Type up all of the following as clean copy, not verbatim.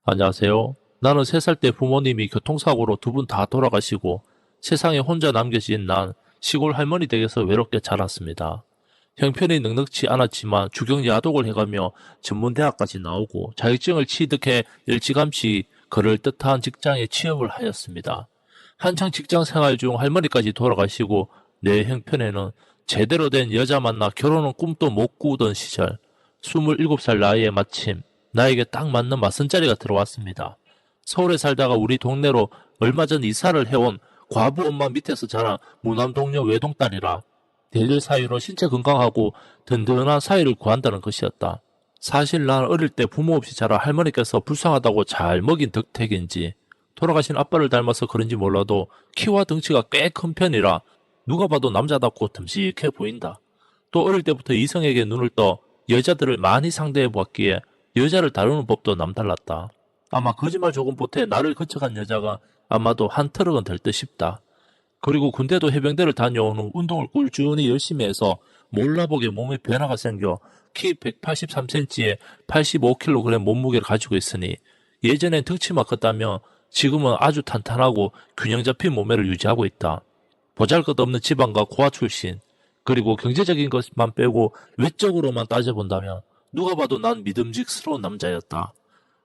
안녕하세요. 나는 3살 때 부모님이 교통사고로 두 분 다 돌아가시고 세상에 혼자 남겨진 난 시골 할머니 댁에서 외롭게 자랐습니다. 형편이 넉넉지 않았지만 주경 야독을 해가며 전문대학까지 나오고 자격증을 취득해 일찌감치 그럴듯한 직장에 취업을 하였습니다. 한창 직장 생활 중 할머니까지 돌아가시고 내 형편에는 제대로 된 여자 만나 결혼은 꿈도 못 꾸던 시절 27살 나이에 마침 나에게 딱 맞는 맞선자리가 들어왔습니다. 서울에 살다가 우리 동네로 얼마 전 이사를 해온 과부 엄마 밑에서 자란 무남 동료 외동딸이라 대릴 사이로 신체 건강하고 든든한 사이를 구한다는 것이었다. 사실 난 어릴 때 부모 없이 자라 할머니께서 불쌍하다고 잘 먹인 덕택인지 돌아가신 아빠를 닮아서 그런지 몰라도 키와 덩치가 꽤 큰 편이라 누가 봐도 남자답고 듬직해 보인다. 또 어릴 때부터 이성에게 눈을 떠 여자들을 많이 상대해 보았기에 여자를 다루는 법도 남달랐다. 아마 거짓말 조금 보태 나를 거쳐간 여자가 아마도 한 트럭은 될 듯 싶다. 그리고 군대도 해병대를 다녀온 후 운동을 꾸준히 열심히 해서 몰라보게 몸에 변화가 생겨 키 183cm에 85kg 몸무게를 가지고 있으니 예전엔 덩치만 컸다면 지금은 아주 탄탄하고 균형 잡힌 몸매를 유지하고 있다. 보잘것없는 집안과 고아 출신, 그리고 경제적인 것만 빼고 외적으로만 따져본다면 누가 봐도 난 믿음직스러운 남자였다.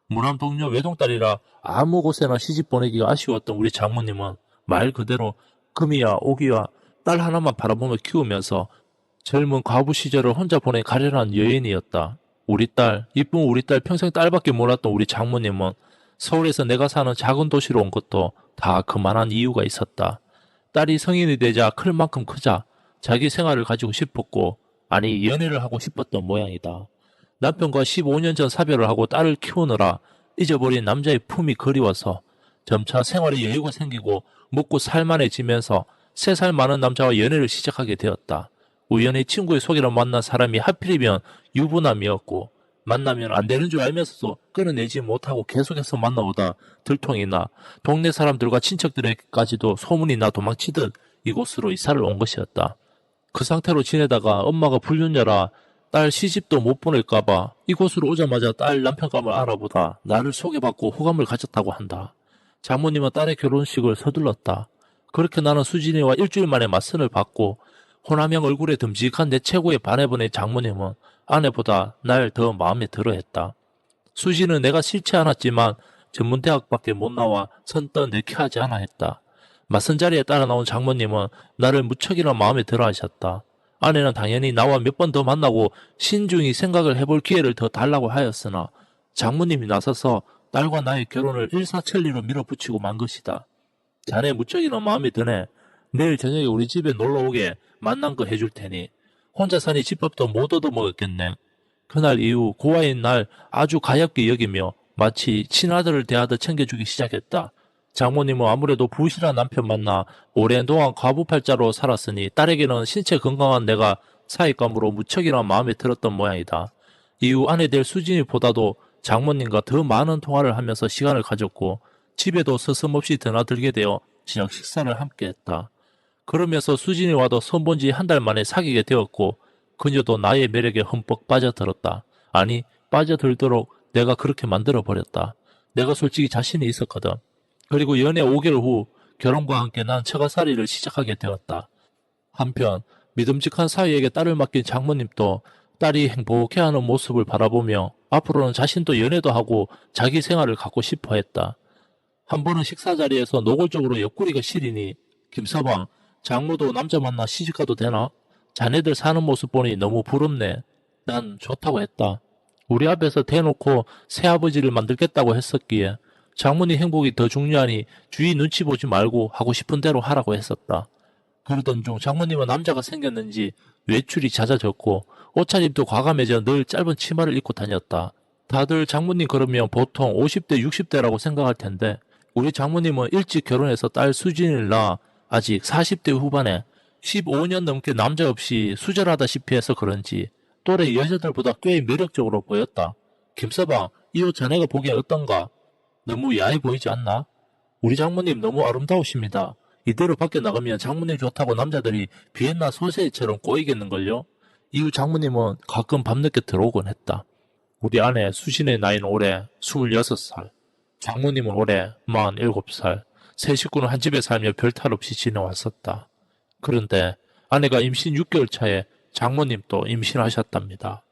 무남 동료 외동딸이라 아무 곳에나 시집 보내기가 아쉬웠던 우리 장모님은 말 그대로 금이야 오기야 딸 하나만 바라보며 키우면서 젊은 과부 시절을 혼자 보낸 가련한 여인이었다. 이쁜 우리 딸 평생 딸밖에 몰랐던 우리 장모님은 서울에서 내가 사는 작은 도시로 온 것도 다 그만한 이유가 있었다. 딸이 성인이 되자 클 만큼 크자 자기 생활을 가지고 싶었고, 아니 연애를 하고 싶었던 모양이다. 남편과 15년 전 사별을 하고 딸을 키우느라 잊어버린 남자의 품이 그리워서 점차 생활에 여유가 생기고 먹고 살만해지면서 3살 많은 남자와 연애를 시작하게 되었다. 우연히 친구의 소개로 만난 사람이 하필이면 유부남이었고 만나면 안 되는 줄 알면서도 끊어내지 못하고 계속해서 만나오다 들통이 나 동네 사람들과 친척들에게까지도 소문이 나 도망치듯 이곳으로 이사를 온 것이었다. 그 상태로 지내다가 엄마가 불륜녀라 딸 시집도 못 보낼까봐 이곳으로 오자마자 딸 남편감을 알아보다 나를 소개받고 호감을 가졌다고 한다. 장모님은 딸의 결혼식을 서둘렀다. 그렇게 나는 수진이와 일주일 만에 맞선을 받고 호남형 얼굴에 듬직한 내 최고의 반해보낸 장모님은 아내보다 날 더 마음에 들어했다. 수진은 내가 싫지 않았지만 전문대학밖에 못 나와 선뜻 내키하지 않아 했다. 맞선 자리에 따라 나온 장모님은 나를 무척이나 마음에 들어 하셨다. 아내는 당연히 나와 몇 번 더 만나고 신중히 생각을 해볼 기회를 더 달라고 하였으나 장모님이 나서서 딸과 나의 결혼을 일사천리로 밀어붙이고 만 것이다. 자네 무척이나 마음에 드네. 내일 저녁에 우리 집에 놀러오게 만난 거 해줄 테니 혼자 사니 집밥도 못 얻어먹었겠네. 그날 이후 고아인 날 아주 가엾게 여기며 마치 친아들을 대하듯 챙겨주기 시작했다. 장모님은 아무래도 부실한 남편 만나 오랜 동안 과부팔자로 살았으니 딸에게는 신체 건강한 내가 사익감으로 무척이나 마음에 들었던 모양이다. 이후 아내 될 수진이보다도 장모님과 더 많은 통화를 하면서 시간을 가졌고 집에도 서슴없이 드나들게 되어 저녁 식사를 함께 했다. 그러면서 수진이와도 선본 지 한 달 만에 사귀게 되었고 그녀도 나의 매력에 흠뻑 빠져들었다. 아니, 빠져들도록 내가 그렇게 만들어버렸다. 내가 솔직히 자신이 있었거든. 그리고 연애 5개월 후 결혼과 함께 난 처가살이를 시작하게 되었다. 한편 믿음직한 사위에게 딸을 맡긴 장모님도 딸이 행복해하는 모습을 바라보며 앞으로는 자신도 연애도 하고 자기 생활을 갖고 싶어 했다. 한 번은 식사 자리에서 노골적으로 옆구리가 시리니 김서방, 장모도 남자 만나 시집가도 되나? 자네들 사는 모습 보니 너무 부럽네. 난 좋다고 했다. 우리 앞에서 대놓고 새아버지를 만들겠다고 했었기에 장모님 행복이 더 중요하니 주위 눈치 보지 말고 하고 싶은 대로 하라고 했었다. 그러던 중 장모님은 남자가 생겼는지 외출이 잦아졌고 옷차림도 과감해져 늘 짧은 치마를 입고 다녔다. 다들 장모님 그러면 보통 50대 60대라고 생각할 텐데 우리 장모님은 일찍 결혼해서 딸 수진을 낳아 아직 40대 후반에 15년 넘게 남자 없이 수절하다시피 해서 그런지 또래 여자들보다 꽤 매력적으로 보였다. 김서방, 이 옷 자네가 보기엔 어떤가? 너무 야해 보이지 않나? 우리 장모님 너무 아름다우십니다. 이대로 밖에 나가면 장모님 좋다고 남자들이 비엔나 소세지처럼 꼬이겠는걸요? 이후 장모님은 가끔 밤늦게 들어오곤 했다. 우리 아내 수신의 나이는 올해 26살. 장모님은 올해 47살, 세 식구는 한 집에 살며 별탈 없이 지내왔었다. 그런데 아내가 임신 6개월 차에 장모님도 임신하셨답니다.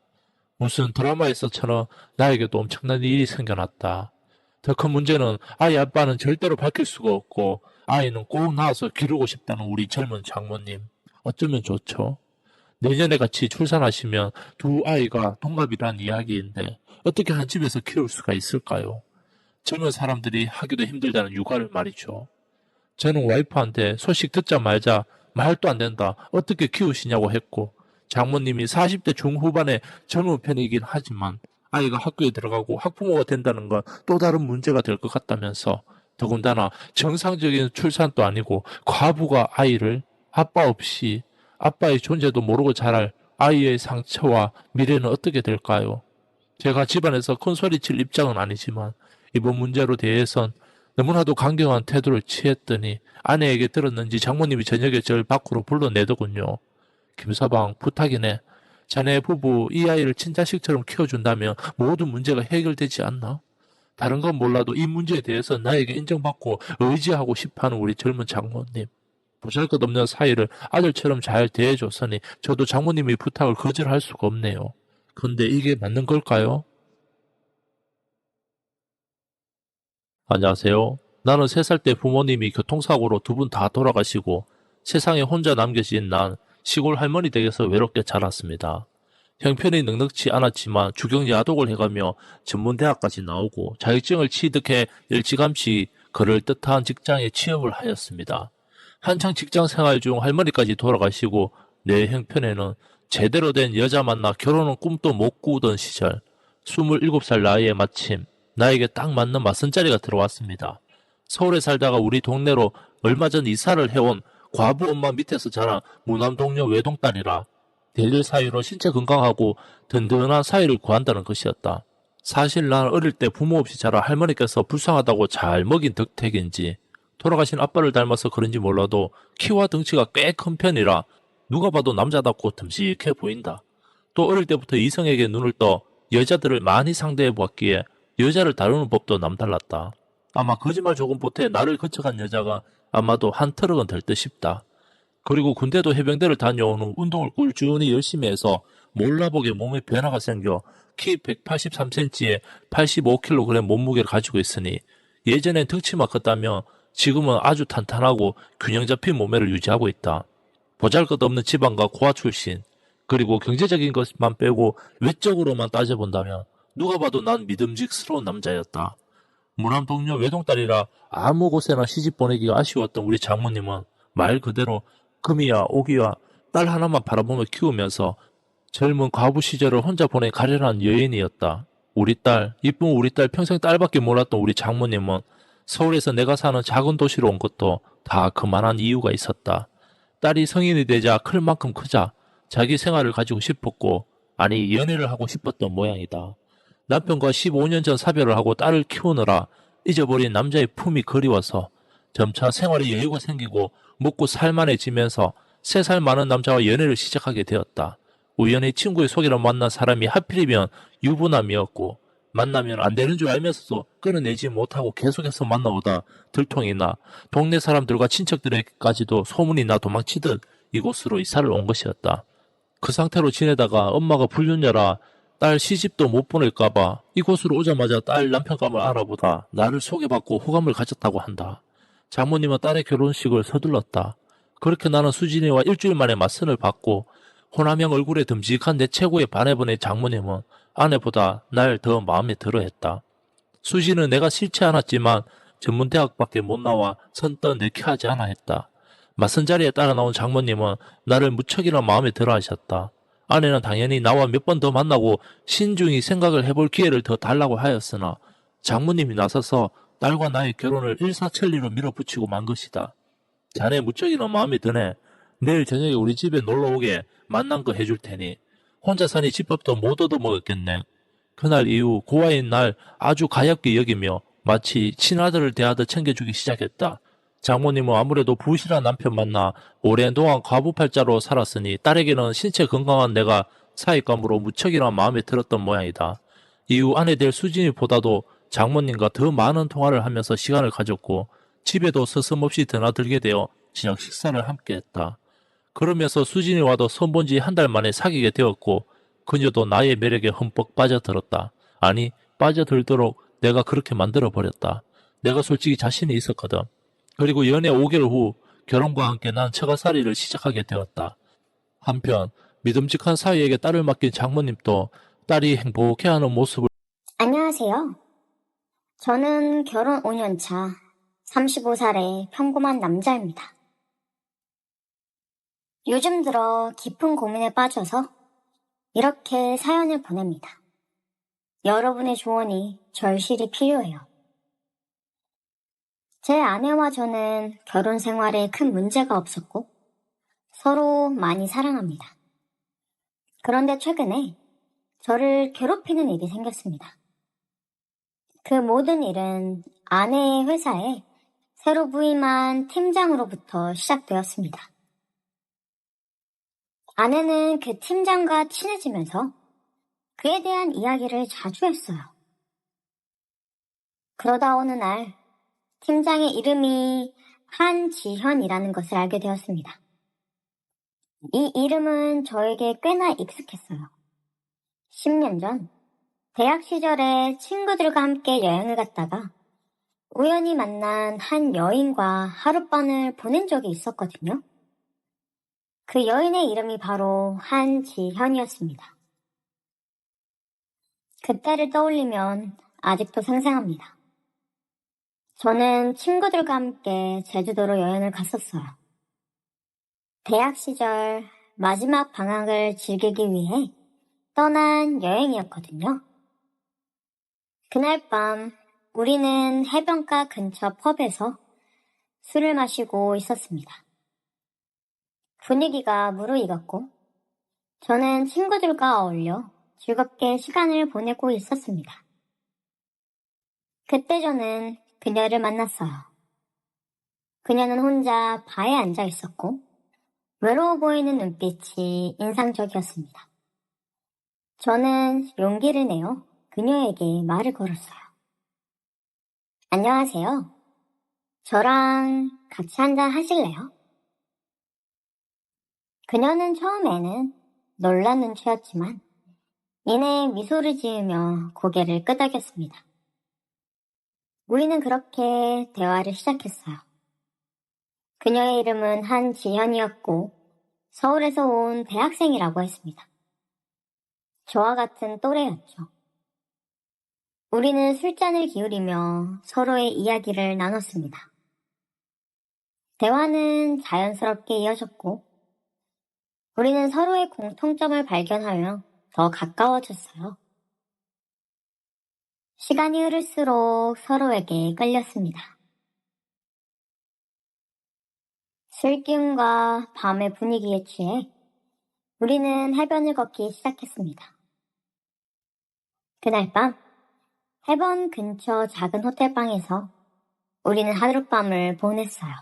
무슨 드라마에서처럼 나에게도 엄청난 일이 생겨났다. 더 큰 문제는 아이 아빠는 절대로 밝힐 수가 없고 아이는 꼭 낳아서 기르고 싶다는 우리 젊은 장모님. 어쩌면 좋죠? 내년에 같이 출산하시면 두 아이가 동갑이란 이야기인데 어떻게 한 집에서 키울 수가 있을까요? 젊은 사람들이 하기도 힘들다는 육아를 말이죠. 저는 와이프한테 소식 듣자마자 말도 안 된다. 어떻게 키우시냐고 했고 장모님이 40대 중후반의 젊은 편이긴 하지만 아이가 학교에 들어가고 학부모가 된다는 건 또 다른 문제가 될 것 같다면서 더군다나 정상적인 출산도 아니고 과부가 아이를 아빠 없이 아빠의 존재도 모르고 자랄 아이의 상처와 미래는 어떻게 될까요? 제가 집안에서 큰소리칠 입장은 아니지만 이번 문제로 대해선 너무나도 강경한 태도를 취했더니 아내에게 들었는지 장모님이 저녁에 저를 밖으로 불러내더군요. 김서방 부탁이네. 자네 부부 이 아이를 친자식처럼 키워준다면 모든 문제가 해결되지 않나? 다른 건 몰라도 이 문제에 대해서 나에게 인정받고 의지하고 싶어하는 우리 젊은 장모님. 보잘것없는 사이를 아들처럼 잘 대해줬으니 저도 장모님의 부탁을 거절할 수가 없네요. 근데 이게 맞는 걸까요? 안녕하세요. 나는 3살 때 부모님이 교통사고로 두 분 다 돌아가시고 세상에 혼자 남겨진 난 시골 할머니 댁에서 외롭게 자랐습니다. 형편이 넉넉지 않았지만 주경 야독을 해가며 전문대학까지 나오고 자격증을 취득해 일찌감치 그럴듯한 직장에 취업을 하였습니다. 한창 직장 생활 중 할머니까지 돌아가시고 내 형편에는 제대로 된 여자 만나 결혼은 꿈도 못 꾸던 시절 27살 나이에 마침 나에게 딱 맞는 맞선자리가 들어왔습니다. 서울에 살다가 우리 동네로 얼마 전 이사를 해온 과부 엄마 밑에서 자란 무남 동료 외동딸이라 될 일 사이로 신체 건강하고 든든한 사이를 구한다는 것이었다. 사실 난 어릴 때 부모 없이 자라 할머니께서 불쌍하다고 잘 먹인 덕택인지 돌아가신 아빠를 닮아서 그런지 몰라도 키와 덩치가 꽤 큰 편이라 누가 봐도 남자답고 듬직해 보인다. 또 어릴 때부터 이성에게 눈을 떠 여자들을 많이 상대해 보았기에 여자를 다루는 법도 남달랐다. 아마 거짓말 조금 보태 나를 거쳐간 여자가 아마도 한 트럭은 될 듯 싶다. 그리고 군대도 해병대를 다녀온 후 운동을 꾸준히 열심히 해서 몰라보게 몸에 변화가 생겨 키 183cm에 85kg 몸무게를 가지고 있으니 예전엔 덩치만 컸다면 지금은 아주 탄탄하고 균형 잡힌 몸매를 유지하고 있다. 보잘것없는 집안과 고아 출신, 그리고 경제적인 것만 빼고 외적으로만 따져본다면 누가 봐도 난 믿음직스러운 남자였다. 무남 동료 외동딸이라 아무 곳에나 시집 보내기가 아쉬웠던 우리 장모님은 말 그대로 금이야 오기야 딸 하나만 바라보며 키우면서 젊은 과부 시절을 혼자 보낸 가련한 여인이었다. 우리 딸, 이쁜 우리 딸 평생 딸밖에 몰랐던 우리 장모님은 서울에서 내가 사는 작은 도시로 온 것도 다 그만한 이유가 있었다. 딸이 성인이 되자 클 만큼 크자 자기 생활을 가지고 싶었고, 아니 연애를 하고 싶었던 모양이다. 남편과 15년 전 사별을 하고 딸을 키우느라 잊어버린 남자의 품이 그리워서 점차 생활에 여유가 생기고 먹고 살만해지면서 3살 많은 남자와 연애를 시작하게 되었다. 우연히 친구의 소개로 만난 사람이 하필이면 유부남이었고 만나면 안 되는 줄 알면서도 끊어내지 못하고 계속해서 만나오다 들통이 나 동네 사람들과 친척들에게까지도 소문이 나 도망치듯 이곳으로 이사를 온 것이었다. 그 상태로 지내다가 엄마가 불륜녀라 딸 시집도 못 보낼까봐 이곳으로 오자마자 딸 남편감을 알아보다 나를 소개받고 호감을 가졌다고 한다. 장모님은 딸의 결혼식을 서둘렀다. 그렇게 나는 수진이와 일주일 만에 맞선을 받고 호남형 얼굴에 듬직한 내 최고의 반해보낸 장모님은 아내보다 날 더 마음에 들어했다. 수진은 내가 싫지 않았지만 전문대학밖에 못 나와 선뜻 내키하지 않아 했다. 맞선 자리에 따라 나온 장모님은 나를 무척이나 마음에 들어 하셨다. 아내는 당연히 나와 몇 번 더 만나고 신중히 생각을 해볼 기회를 더 달라고 하였으나 장모님이 나서서 딸과 나의 결혼을 일사천리로 밀어붙이고 만 것이다. 자네 무척이나 마음에 드네. 내일 저녁에 우리 집에 놀러오게 만난 거 해줄 테니 혼자 사니 집밥도 못 얻어먹었겠네. 그날 이후 고아인 날 아주 가엾게 여기며 마치 친아들을 대하듯 챙겨주기 시작했다. 장모님은 아무래도 부실한 남편 만나 오랜 동안 과부팔자로 살았으니 딸에게는 신체 건강한 내가 사익감으로 무척이나 마음에 들었던 모양이다. 이후 아내 될 수진이보다도 장모님과 더 많은 통화를 하면서 시간을 가졌고 집에도 서슴없이 드나들게 되어 저녁 식사를 함께 했다. 그러면서 수진이와도 선본 지 한 달 만에 사귀게 되었고 그녀도 나의 매력에 흠뻑 빠져들었다. 아니, 빠져들도록 내가 그렇게 만들어버렸다. 내가 솔직히 자신이 있었거든. 그리고 연애 5개월 후 결혼과 함께 난 처가살이를 시작하게 되었다. 한편 믿음직한 사위에게 딸을 맡긴 장모님도 딸이 행복해하는 모습을 안녕하세요. 저는 결혼 5년 차 35살의 평범한 남자입니다. 요즘 들어 깊은 고민에 빠져서 이렇게 사연을 보냅니다. 여러분의 조언이 절실히 필요해요. 제 아내와 저는 결혼 생활에 큰 문제가 없었고 서로 많이 사랑합니다. 그런데 최근에 저를 괴롭히는 일이 생겼습니다. 그 모든 일은 아내의 회사에 새로 부임한 팀장으로부터 시작되었습니다. 아내는 그 팀장과 친해지면서 그에 대한 이야기를 자주 했어요. 그러다 어느 날 팀장의 이름이 한지현이라는 것을 알게 되었습니다. 이 이름은 저에게 꽤나 익숙했어요. 10년 전 대학 시절에 친구들과 함께 여행을 갔다가 우연히 만난 한 여인과 하룻밤을 보낸 적이 있었거든요. 그 여인의 이름이 바로 한지현이었습니다. 그때를 떠올리면 아직도 생생합니다. 저는 친구들과 함께 제주도로 여행을 갔었어요. 대학 시절 마지막 방학을 즐기기 위해 떠난 여행이었거든요. 그날 밤 우리는 해변가 근처 펍에서 술을 마시고 있었습니다. 분위기가 무르익었고 저는 친구들과 어울려 즐겁게 시간을 보내고 있었습니다. 그때 저는 그녀를 만났어요. 그녀는 혼자 바에 앉아 있었고 외로워 보이는 눈빛이 인상적이었습니다. 저는 용기를 내어 그녀에게 말을 걸었어요. 안녕하세요. 저랑 같이 한잔 하실래요? 그녀는 처음에는 놀란 눈치였지만 이내 미소를 지으며 고개를 끄덕였습니다. 우리는 그렇게 대화를 시작했어요. 그녀의 이름은 한지현이었고 서울에서 온 대학생이라고 했습니다. 저와 같은 또래였죠. 우리는 술잔을 기울이며 서로의 이야기를 나눴습니다. 대화는 자연스럽게 이어졌고 우리는 서로의 공통점을 발견하며 더 가까워졌어요. 시간이 흐를수록 서로에게 끌렸습니다. 술기운과 밤의 분위기에 취해 우리는 해변을 걷기 시작했습니다. 그날 밤 해변 근처 작은 호텔방에서 우리는 하룻밤을 보냈어요.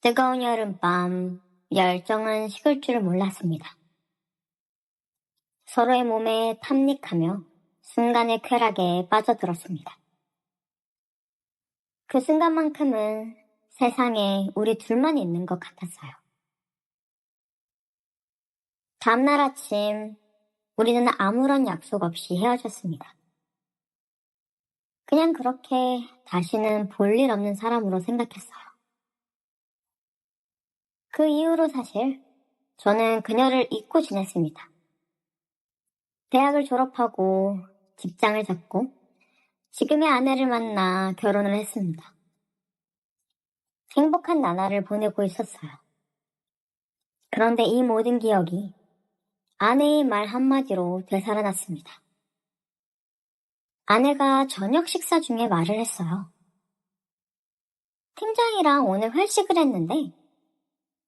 뜨거운 여름밤 열정은 식을 줄을 몰랐습니다. 서로의 몸에 탐닉하며 순간의 쾌락에 빠져들었습니다. 그 순간만큼은 세상에 우리 둘만 있는 것 같았어요. 다음날 아침 우리는 아무런 약속 없이 헤어졌습니다. 그냥 그렇게 다시는 볼 일 없는 사람으로 생각했어요. 그 이후로 사실 저는 그녀를 잊고 지냈습니다. 대학을 졸업하고 직장을 잡고 지금의 아내를 만나 결혼을 했습니다. 행복한 나날을 보내고 있었어요. 그런데 이 모든 기억이 아내의 말 한마디로 되살아났습니다. 아내가 저녁 식사 중에 말을 했어요. 팀장이랑 오늘 회식을 했는데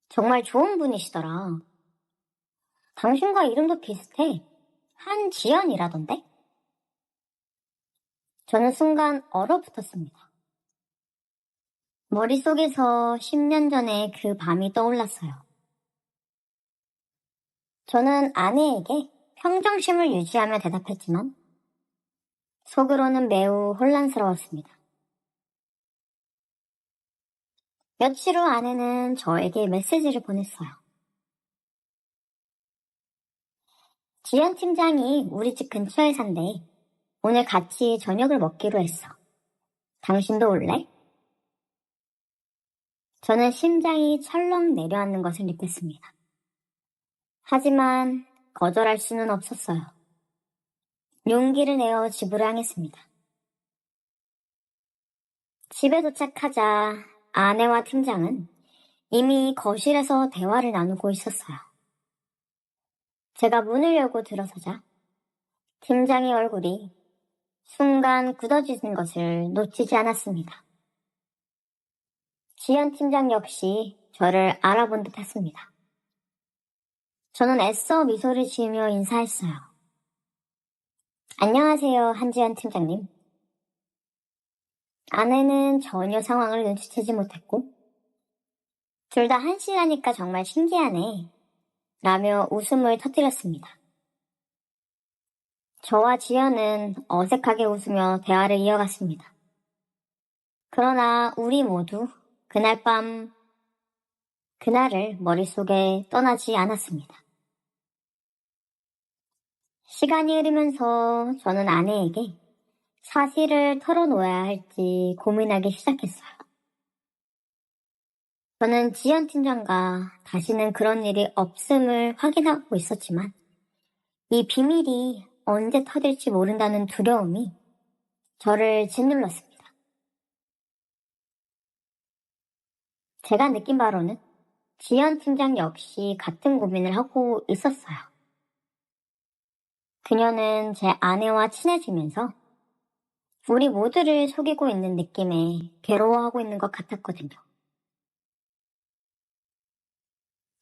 정말 좋은 분이시더라. 당신과 이름도 비슷해. 한지연이라던데? 저는 순간 얼어붙었습니다. 머릿속에서 10년 전의 그 밤이 떠올랐어요. 저는 아내에게 평정심을 유지하며 대답했지만 속으로는 매우 혼란스러웠습니다. 며칠 후 아내는 저에게 메시지를 보냈어요. 지연 팀장이 우리 집 근처에 산대. 오늘 같이 저녁을 먹기로 했어. 당신도 올래? 저는 심장이 철렁 내려앉는 것을 느꼈습니다. 하지만 거절할 수는 없었어요. 용기를 내어 집으로 향했습니다. 집에 도착하자 아내와 팀장은 이미 거실에서 대화를 나누고 있었어요. 제가 문을 열고 들어서자 팀장의 얼굴이 순간 굳어지는 것을 놓치지 않았습니다. 지연 팀장 역시 저를 알아본 듯 했습니다. 저는 애써 미소를 지으며 인사했어요. 안녕하세요, 한지연 팀장님. 아내는 전혀 상황을 눈치채지 못했고 둘 다 한시라니까 정말 신기하네 라며 웃음을 터뜨렸습니다. 저와 지연은 어색하게 웃으며 대화를 이어갔습니다. 그러나 우리 모두 그날을 머릿속에 떠나지 않았습니다. 시간이 흐르면서 저는 아내에게 사실을 털어놓아야 할지 고민하기 시작했어요. 저는 지연 팀장과 다시는 그런 일이 없음을 확인하고 있었지만 이 비밀이 언제 터질지 모른다는 두려움이 저를 짓눌렀습니다. 제가 느낀 바로는 지연 팀장 역시 같은 고민을 하고 있었어요. 그녀는 제 아내와 친해지면서 우리 모두를 속이고 있는 느낌에 괴로워하고 있는 것 같았거든요.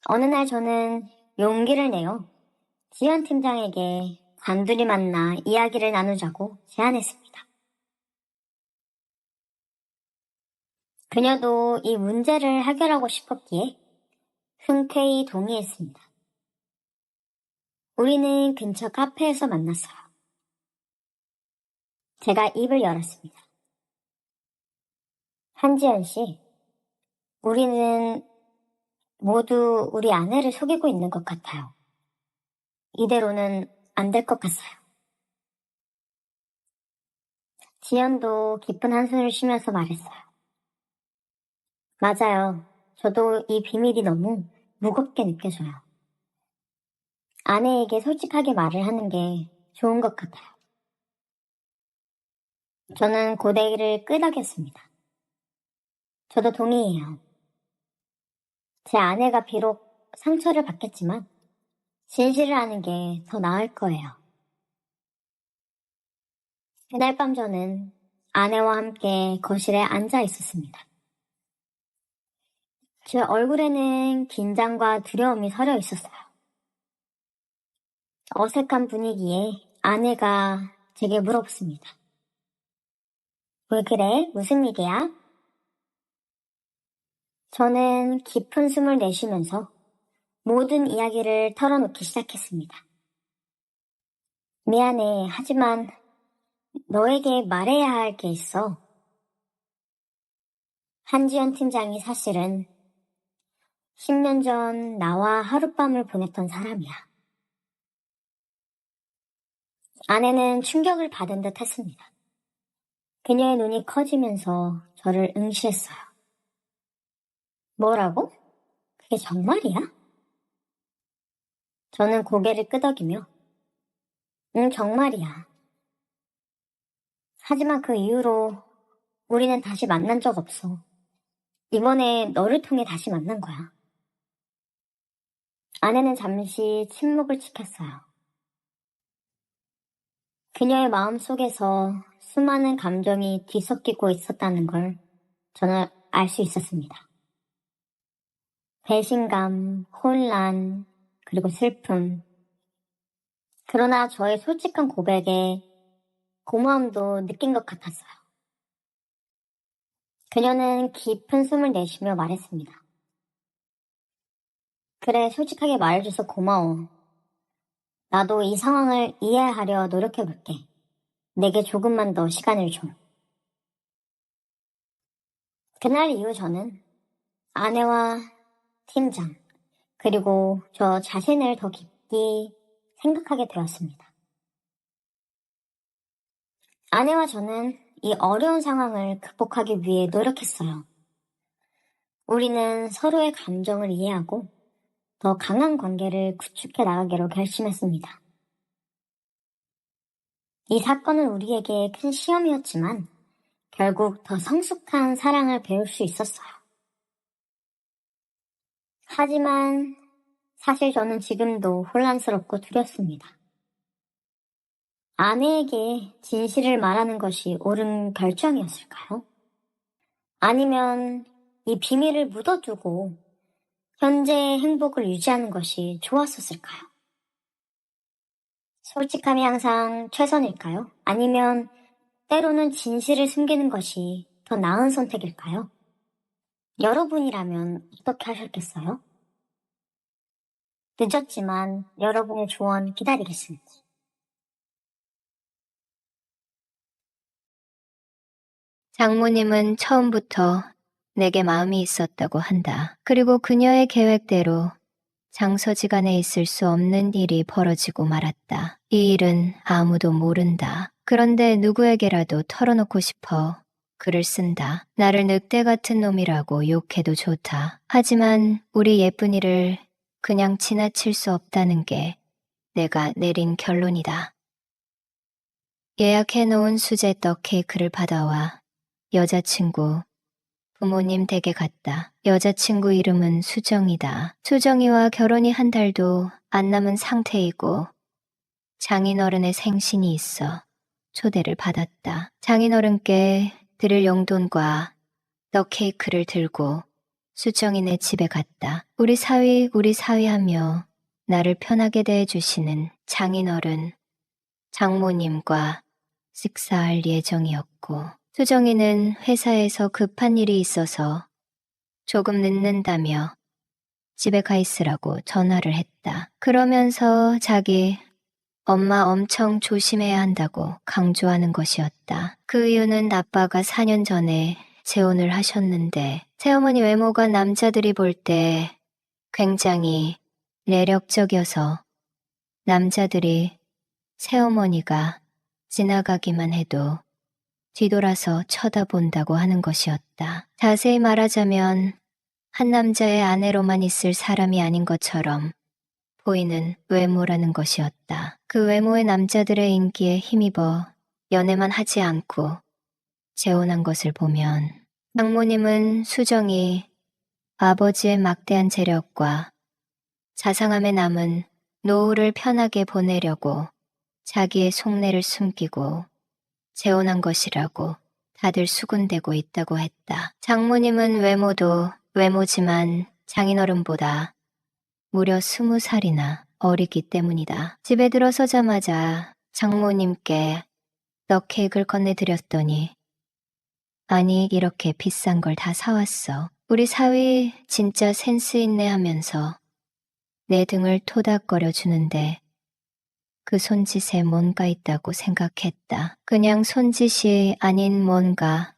어느 날 저는 용기를 내어 지연 팀장에게 단둘이 만나 이야기를 나누자고 제안했습니다. 그녀도 이 문제를 해결하고 싶었기에 흔쾌히 동의했습니다. 우리는 근처 카페에서 만났어요. 제가 입을 열었습니다. 한지연 씨, 우리는 모두 우리 아내를 속이고 있는 것 같아요. 이대로는 안 될 것 같아요. 지연도 깊은 한숨을 쉬면서 말했어요. 맞아요. 저도 이 비밀이 너무 무겁게 느껴져요. 아내에게 솔직하게 말을 하는 게 좋은 것 같아요. 저는 고데기를 끄덕였습니다. 저도 동의해요. 제 아내가 비록 상처를 받겠지만 진실을 아는 게 더 나을 거예요. 그날 밤 저는 아내와 함께 거실에 앉아 있었습니다. 제 얼굴에는 긴장과 두려움이 서려 있었어요. 어색한 분위기에 아내가 제게 물어봤습니다. 왜 그래? 무슨 일이야? 저는 깊은 숨을 내쉬면서 모든 이야기를 털어놓기 시작했습니다. 미안해. 하지만 너에게 말해야 할 게 있어. 한지연 팀장이 사실은 10년 전 나와 하룻밤을 보냈던 사람이야. 아내는 충격을 받은 듯 했습니다. 그녀의 눈이 커지면서 저를 응시했어요. 뭐라고? 그게 정말이야? 저는 고개를 끄덕이며 응, 정말이야. 하지만 그 이후로 우리는 다시 만난 적 없어. 이번에 너를 통해 다시 만난 거야. 아내는 잠시 침묵을 지켰어요. 그녀의 마음속에서 수많은 감정이 뒤섞이고 있었다는 걸 저는 알 수 있었습니다. 배신감, 혼란, 그리고 슬픔. 그러나 저의 솔직한 고백에 고마움도 느낀 것 같았어요. 그녀는 깊은 숨을 내쉬며 말했습니다. 그래, 솔직하게 말해줘서 고마워. 나도 이 상황을 이해하려 노력해볼게. 내게 조금만 더 시간을 줘. 그날 이후 저는 아내와 팀장, 그리고 저 자신을 더 깊이 생각하게 되었습니다. 아내와 저는 이 어려운 상황을 극복하기 위해 노력했어요. 우리는 서로의 감정을 이해하고 더 강한 관계를 구축해 나가기로 결심했습니다. 이 사건은 우리에게 큰 시험이었지만 결국 더 성숙한 사랑을 배울 수 있었어요. 하지만 사실 저는 지금도 혼란스럽고 두렵습니다. 아내에게 진실을 말하는 것이 옳은 결정이었을까요? 아니면 이 비밀을 묻어두고 현재의 행복을 유지하는 것이 좋았었을까요? 솔직함이 항상 최선일까요? 아니면 때로는 진실을 숨기는 것이 더 나은 선택일까요? 여러분이라면 어떻게 하셨겠어요? 늦었지만 여러분의 조언 기다리겠습니다. 장모님은 처음부터 내게 마음이 있었다고 한다. 그리고 그녀의 계획대로 장서지간에 있을 수 없는 일이 벌어지고 말았다. 이 일은 아무도 모른다. 그런데 누구에게라도 털어놓고 싶어 글을 쓴다. 나를 늑대 같은 놈이라고 욕해도 좋다. 하지만 우리 예쁜이를 그냥 지나칠 수 없다는 게 내가 내린 결론이다. 예약해놓은 수제 떡 케이크를 받아와 여자친구, 부모님 댁에 갔다. 여자친구 이름은 수정이다. 수정이와 결혼이 한 달도 안 남은 상태이고 장인어른의 생신이 있어 초대를 받았다. 장인어른께 드릴 용돈과 떡 케이크를 들고 수정이네 집에 갔다. 우리 사위 하며 나를 편하게 대해주시는 장인어른, 장모님과 식사할 예정이었고 수정이는 회사에서 급한 일이 있어서 조금 늦는다며 집에 가 있으라고 전화를 했다. 그러면서 자기 엄마 엄청 조심해야 한다고 강조하는 것이었다. 그 이유는 아빠가 4년 전에 재혼을 하셨는데 새어머니 외모가 남자들이 볼 때 굉장히 매력적이어서 남자들이 새어머니가 지나가기만 해도 뒤돌아서 쳐다본다고 하는 것이었다. 자세히 말하자면 한 남자의 아내로만 있을 사람이 아닌 것처럼 보이는 외모라는 것이었다. 그 외모의 남자들의 인기에 힘입어 연애만 하지 않고 재혼한 것을 보면 장모님은 수정이 아버지의 막대한 재력과 자상함에 남은 노후를 편하게 보내려고 자기의 속내를 숨기고 재혼한 것이라고 다들 수군대고 있다고 했다. 장모님은 외모도 외모지만 장인어른보다 무려 20살이나 어리기 때문이다. 집에 들어서자마자 장모님께 떡 케이크를 건네드렸더니 아니 이렇게 비싼 걸 다 사왔어. 우리 사위 진짜 센스 있네 하면서 내 등을 토닥거려 주는데 그 손짓에 뭔가 있다고 생각했다. 그냥 손짓이 아닌 뭔가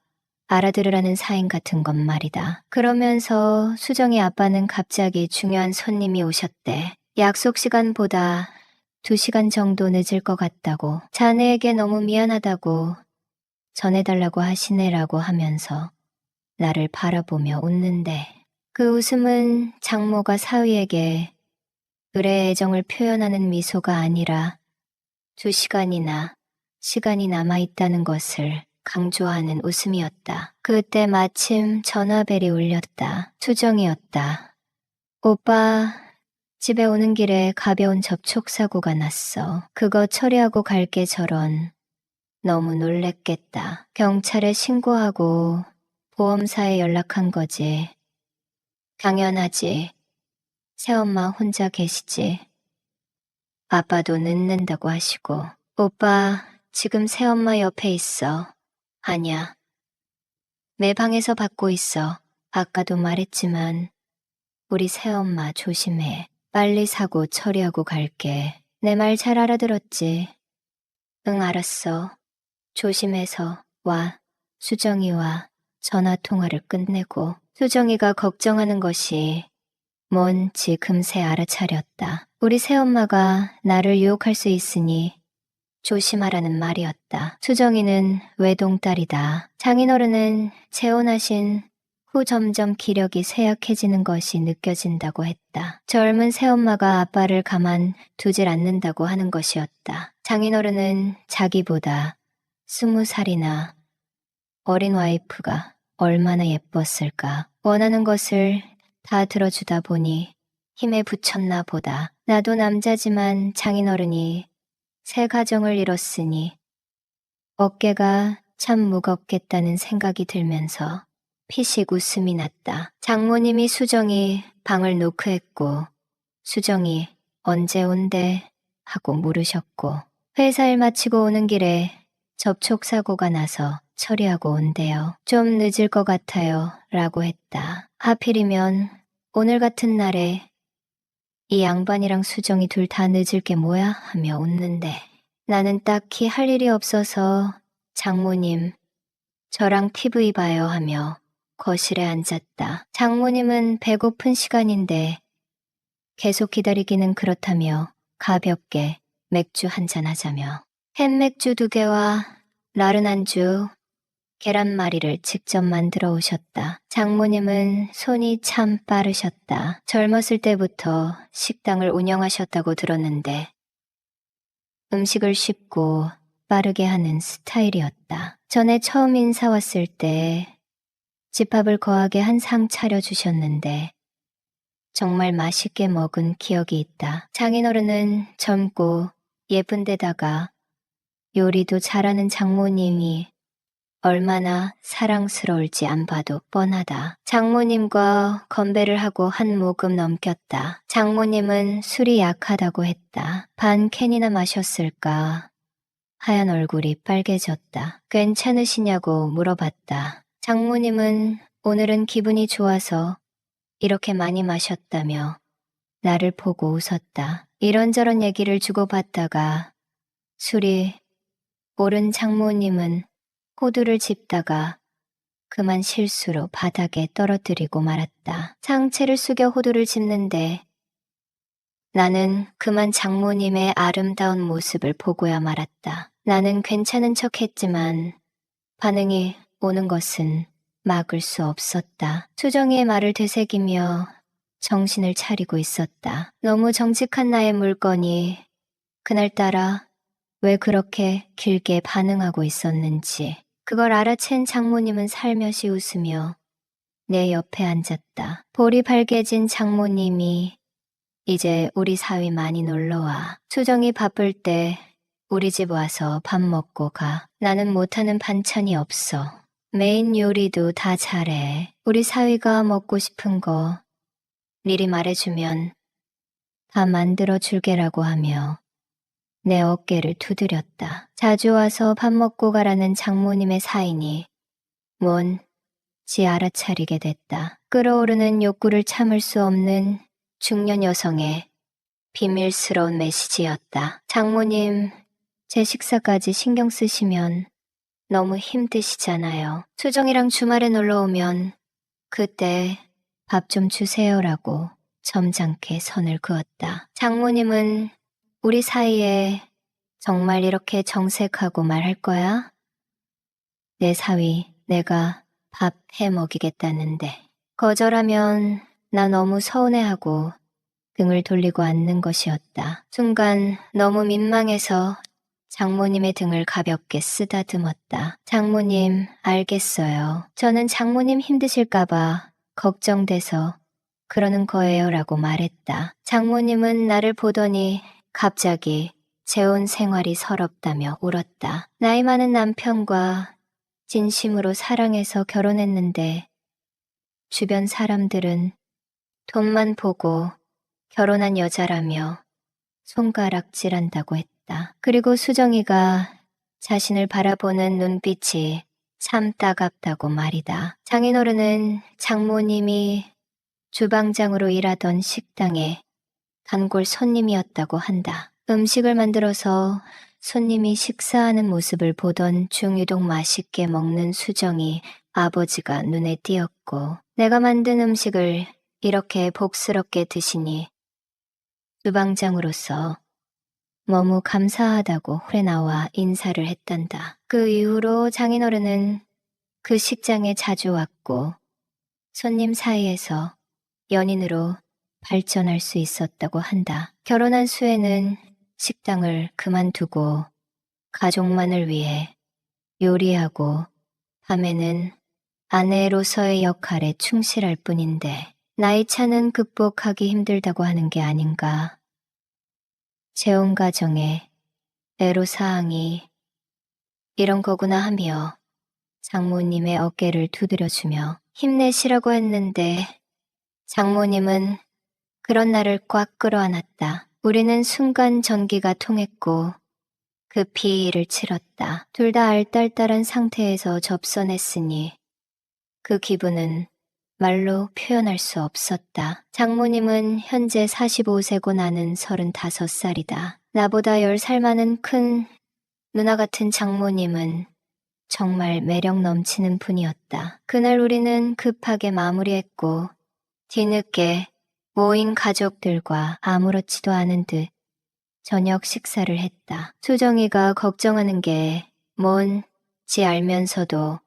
알아들으라는 사인 같은 건 말이다. 그러면서 수정이 아빠는 갑자기 중요한 손님이 오셨대. 약속 시간보다 2시간 정도 늦을 것 같다고 자네에게 너무 미안하다고 전해달라고 하시네라고 하면서 나를 바라보며 웃는데 그 웃음은 장모가 사위에게 의뢰의 애정을 표현하는 미소가 아니라 2시간이나 시간이 남아있다는 것을 강조하는 웃음이었다. 그때 마침 전화벨이 울렸다. 수정이었다. 오빠, 집에 오는 길에 가벼운 접촉사고가 났어. 그거 처리하고 갈게 저런. 너무 놀랬겠다. 경찰에 신고하고 보험사에 연락한 거지. 당연하지. 새엄마 혼자 계시지. 아빠도 늦는다고 하시고. 오빠, 지금 새엄마 옆에 있어. 아냐. 내 방에서 받고 있어. 아까도 말했지만 우리 새엄마 조심해. 빨리 사고 처리하고 갈게. 내 말 잘 알아들었지? 응, 알았어. 조심해서 와. 수정이와 전화 통화를 끝내고 수정이가 걱정하는 것이 뭔지 금세 알아차렸다. 우리 새엄마가 나를 유혹할 수 있으니 조심하라는 말이었다. 수정이는 외동딸이다. 장인어른은 재혼하신 후 점점 기력이 쇠약해지는 것이 느껴진다고 했다. 젊은 새엄마가 아빠를 가만 두질 않는다고 하는 것이었다. 장인어른은 자기보다 20살이나 어린 와이프가 얼마나 예뻤을까. 원하는 것을 다 들어주다 보니 힘에 부쳤나 보다. 나도 남자지만 장인어른이 새 가정을 이뤘으니 어깨가 참 무겁겠다는 생각이 들면서 피식 웃음이 났다. 장모님이 수정이 방을 노크했고 수정이 언제 온대 하고 물으셨고 회사 일 마치고 오는 길에 접촉사고가 나서 처리하고 온대요. 좀 늦을 것 같아요 라고 했다. 하필이면 오늘 같은 날에 이 양반이랑 수정이 둘 다 늦을 게 뭐야 하며 웃는데 나는 딱히 할 일이 없어서 장모님 저랑 TV 봐요 하며 거실에 앉았다. 장모님은 배고픈 시간인데 계속 기다리기는 그렇다며 가볍게 맥주 한잔 하자며 캔맥주 2개와 라른 안주 계란말이를 직접 만들어 오셨다. 장모님은 손이 참 빠르셨다. 젊었을 때부터 식당을 운영하셨다고 들었는데 음식을 쉽고 빠르게 하는 스타일이었다. 전에 처음 인사 왔을 때 집밥을 거하게 한 상 차려주셨는데 정말 맛있게 먹은 기억이 있다. 장인어른은 젊고 예쁜 데다가 요리도 잘하는 장모님이 얼마나 사랑스러울지 안 봐도 뻔하다. 장모님과 건배를 하고 한 모금 넘겼다. 장모님은 술이 약하다고 했다. 반 캔이나 마셨을까. 하얀 얼굴이 빨개졌다. 괜찮으시냐고 물어봤다. 장모님은 오늘은 기분이 좋아서 이렇게 많이 마셨다며 나를 보고 웃었다. 이런저런 얘기를 주고받다가 술이 오른 장모님은 호두를 집다가 그만 실수로 바닥에 떨어뜨리고 말았다. 상체를 숙여 호두를 집는데 나는 그만 장모님의 아름다운 모습을 보고야 말았다. 나는 괜찮은 척 했지만 반응이 오는 것은 막을 수 없었다. 수정이의 말을 되새기며 정신을 차리고 있었다. 너무 정직한 나의 물건이 그날따라 왜 그렇게 길게 반응하고 있었는지 그걸 알아챈 장모님은 살며시 웃으며 내 옆에 앉았다. 볼이 밝게진 장모님이 이제 우리 사위 많이 놀러와. 수정이 바쁠 때 우리 집 와서 밥 먹고 가. 나는 못하는 반찬이 없어. 메인 요리도 다 잘해. 우리 사위가 먹고 싶은 거 미리 말해주면 다 만들어 줄게라고 하며 내 어깨를 두드렸다. 자주 와서 밥 먹고 가라는 장모님의 사인이 뭔지 알아차리게 됐다. 끓어오르는 욕구를 참을 수 없는 중년 여성의 비밀스러운 메시지였다. 장모님, 제 식사까지 신경 쓰시면 너무 힘드시잖아요. 수정이랑 주말에 놀러 오면 그때 밥 좀 주세요라고 점잖게 선을 그었다. 장모님은 우리 사이에 정말 이렇게 정색하고 말할 거야? 내 사위, 내가 밥 해 먹이겠다는데. 거절하면 나 너무 서운해하고 등을 돌리고 앉는 것이었다. 순간 너무 민망해서 장모님의 등을 가볍게 쓰다듬었다. 장모님, 알겠어요. 저는 장모님 힘드실까봐 걱정돼서 그러는 거예요 라고 말했다. 장모님은 나를 보더니 갑자기 재혼 생활이 서럽다며 울었다. 나이 많은 남편과 진심으로 사랑해서 결혼했는데 주변 사람들은 돈만 보고 결혼한 여자라며 손가락질한다고 했다. 그리고 수정이가 자신을 바라보는 눈빛이 참 따갑다고 말이다. 장인어른은 장모님이 주방장으로 일하던 식당에 단골 손님이었다고 한다. 음식을 만들어서 손님이 식사하는 모습을 보던 중유독 맛있게 먹는 수정이 아버지가 눈에 띄었고, 내가 만든 음식을 이렇게 복스럽게 드시니 주방장으로서 너무 감사하다고 홀에 나와 인사를 했단다. 그 이후로 장인어른은 그 식장에 자주 왔고 손님 사이에서 연인으로 발전할 수 있었다고 한다. 결혼한 수에는 식당을 그만두고 가족만을 위해 요리하고 밤에는 아내로서의 역할에 충실할 뿐인데 나이 차는 극복하기 힘들다고 하는 게 아닌가. 재혼 가정의 애로사항이 이런 거구나 하며 장모님의 어깨를 두드려주며 힘내시라고 했는데 장모님은 그런 나를 꽉 끌어안았다. 우리는 순간 전기가 통했고 급히 일을 치렀다. 둘 다 알딸딸한 상태에서 접선했으니 그 기분은 말로 표현할 수 없었다. 장모님은 현재 45세고 나는 35살이다. 나보다 10살 많은 큰 누나 같은 장모님은 정말 매력 넘치는 분이었다. 그날 우리는 급하게 마무리했고 뒤늦게 모인 가족들과 아무렇지도 않은 듯 저녁 식사를 했다. 수정이가 걱정하는 게 뭔지 알면서도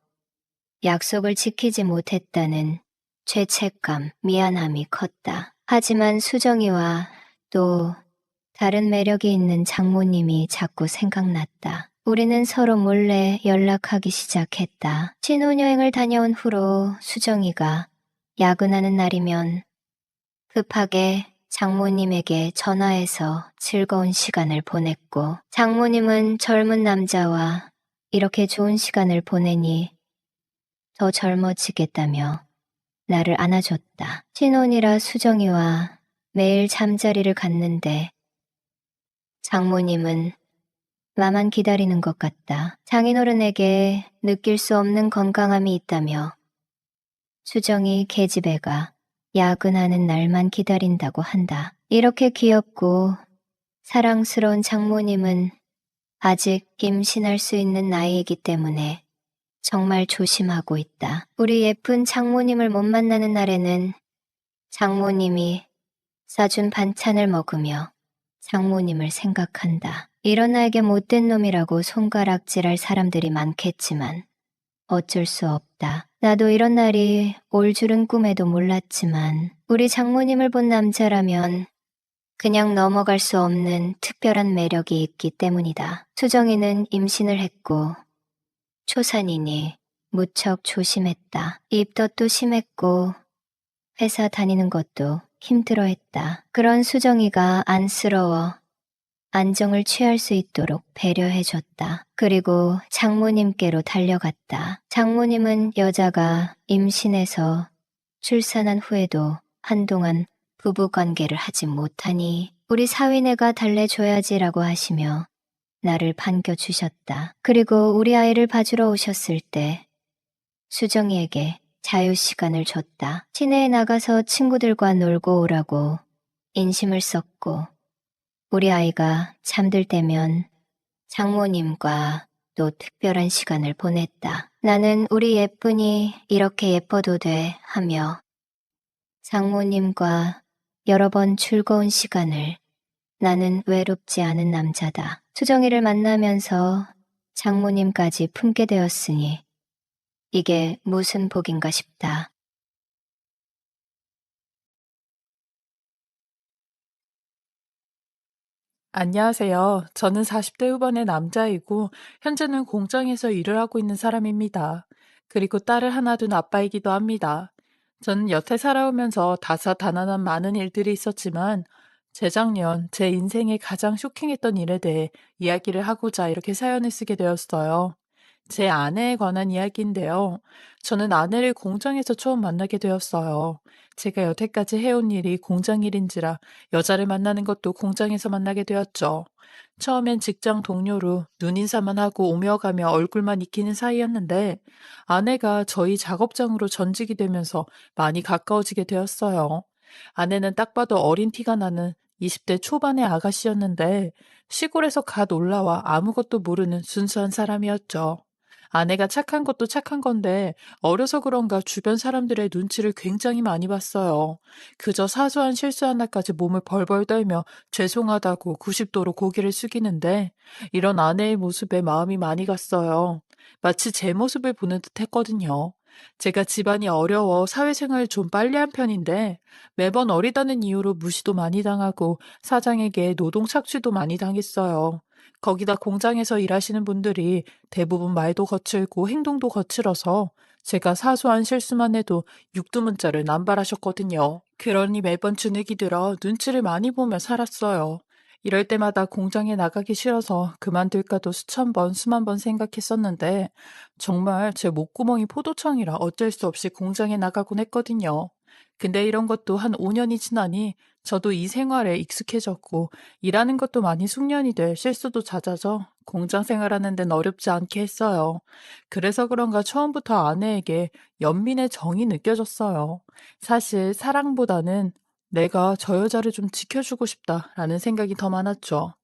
약속을 지키지 못했다는 죄책감, 미안함이 컸다. 하지만 수정이와 또 다른 매력이 있는 장모님이 자꾸 생각났다. 우리는 서로 몰래 연락하기 시작했다. 신혼여행을 다녀온 후로 수정이가 야근하는 날이면 급하게 장모님에게 전화해서 즐거운 시간을 보냈고 장모님은 젊은 남자와 이렇게 좋은 시간을 보내니 더 젊어지겠다며 나를 안아줬다. 신혼이라 수정이와 매일 잠자리를 갔는데 장모님은 나만 기다리는 것 같다. 장인어른에게 느낄 수 없는 건강함이 있다며 수정이 계집애가 야근하는 날만 기다린다고 한다. 이렇게 귀엽고 사랑스러운 장모님은 아직 임신할 수 있는 나이이기 때문에 정말 조심하고 있다. 우리 예쁜 장모님을 못 만나는 날에는 장모님이 싸준 반찬을 먹으며 장모님을 생각한다. 이런 나에게 못된 놈이라고 손가락질할 사람들이 많겠지만 어쩔 수 없다. 나도 이런 날이 올 줄은 꿈에도 몰랐지만 우리 장모님을 본 남자라면 그냥 넘어갈 수 없는 특별한 매력이 있기 때문이다. 수정이는 임신을 했고 초산이니 무척 조심했다. 입덧도 심했고 회사 다니는 것도 힘들어했다. 그런 수정이가 안쓰러워 안정을 취할 수 있도록 배려해줬다. 그리고 장모님께로 달려갔다. 장모님은 여자가 임신해서 출산한 후에도 한동안 부부관계를 하지 못하니 우리 사위네가 달래줘야지라고 하시며 나를 반겨주셨다. 그리고 우리 아이를 봐주러 오셨을 때 수정이에게 자유시간을 줬다. 시내에 나가서 친구들과 놀고 오라고 인심을 썼고 우리 아이가 잠들 때면 장모님과 또 특별한 시간을 보냈다. 나는 우리 예쁜이 이렇게 예뻐도 돼 하며 장모님과 여러 번 즐거운 시간을 나는 외롭지 않은 남자다. 수정이를 만나면서 장모님까지 품게 되었으니 이게 무슨 복인가 싶다. 안녕하세요. 저는 40대 후반의 남자이고 현재는 공장에서 일을 하고 있는 사람입니다. 그리고 딸을 하나 둔 아빠이기도 합니다. 저는 여태 살아오면서 다사다난한 많은 일들이 있었지만 재작년 제 인생의 가장 쇼킹했던 일에 대해 이야기를 하고자 이렇게 사연을 쓰게 되었어요. 제 아내에 관한 이야기인데요. 저는 아내를 공장에서 처음 만나게 되었어요. 제가 여태까지 해온 일이 공장 일인지라 여자를 만나는 것도 공장에서 만나게 되었죠. 처음엔 직장 동료로 눈인사만 하고 오며 가며 얼굴만 익히는 사이였는데 아내가 저희 작업장으로 전직이 되면서 많이 가까워지게 되었어요. 아내는 딱 봐도 어린 티가 나는 20대 초반의 아가씨였는데 시골에서 갓 올라와 아무것도 모르는 순수한 사람이었죠. 아내가 착한 것도 착한 건데 어려서 그런가 주변 사람들의 눈치를 굉장히 많이 봤어요. 그저 사소한 실수 하나까지 몸을 벌벌 떨며 죄송하다고 90도로 고개를 숙이는데 이런 아내의 모습에 마음이 많이 갔어요. 마치 제 모습을 보는 듯 했거든요. 제가 집안이 어려워 사회생활을 좀 빨리 한 편인데 매번 어리다는 이유로 무시도 많이 당하고 사장에게 노동 착취도 많이 당했어요. 거기다 공장에서 일하시는 분들이 대부분 말도 거칠고 행동도 거칠어서 제가 사소한 실수만 해도 육두문자를 남발하셨거든요. 그러니 매번 주눅이 들어 눈치를 많이 보며 살았어요. 이럴 때마다 공장에 나가기 싫어서 그만둘까도 수천 번, 수만 번 생각했었는데 정말 제 목구멍이 포도청이라 어쩔 수 없이 공장에 나가곤 했거든요. 근데 이런 것도 한 5년이 지나니 저도 이 생활에 익숙해졌고 일하는 것도 많이 숙련이 돼 실수도 잦아져 공장 생활하는 데는 어렵지 않게 했어요. 그래서 그런가 처음부터 아내에게 연민의 정이 느껴졌어요. 사실 사랑보다는 내가 저 여자를 좀 지켜주고 싶다라는 생각이 더 많았죠.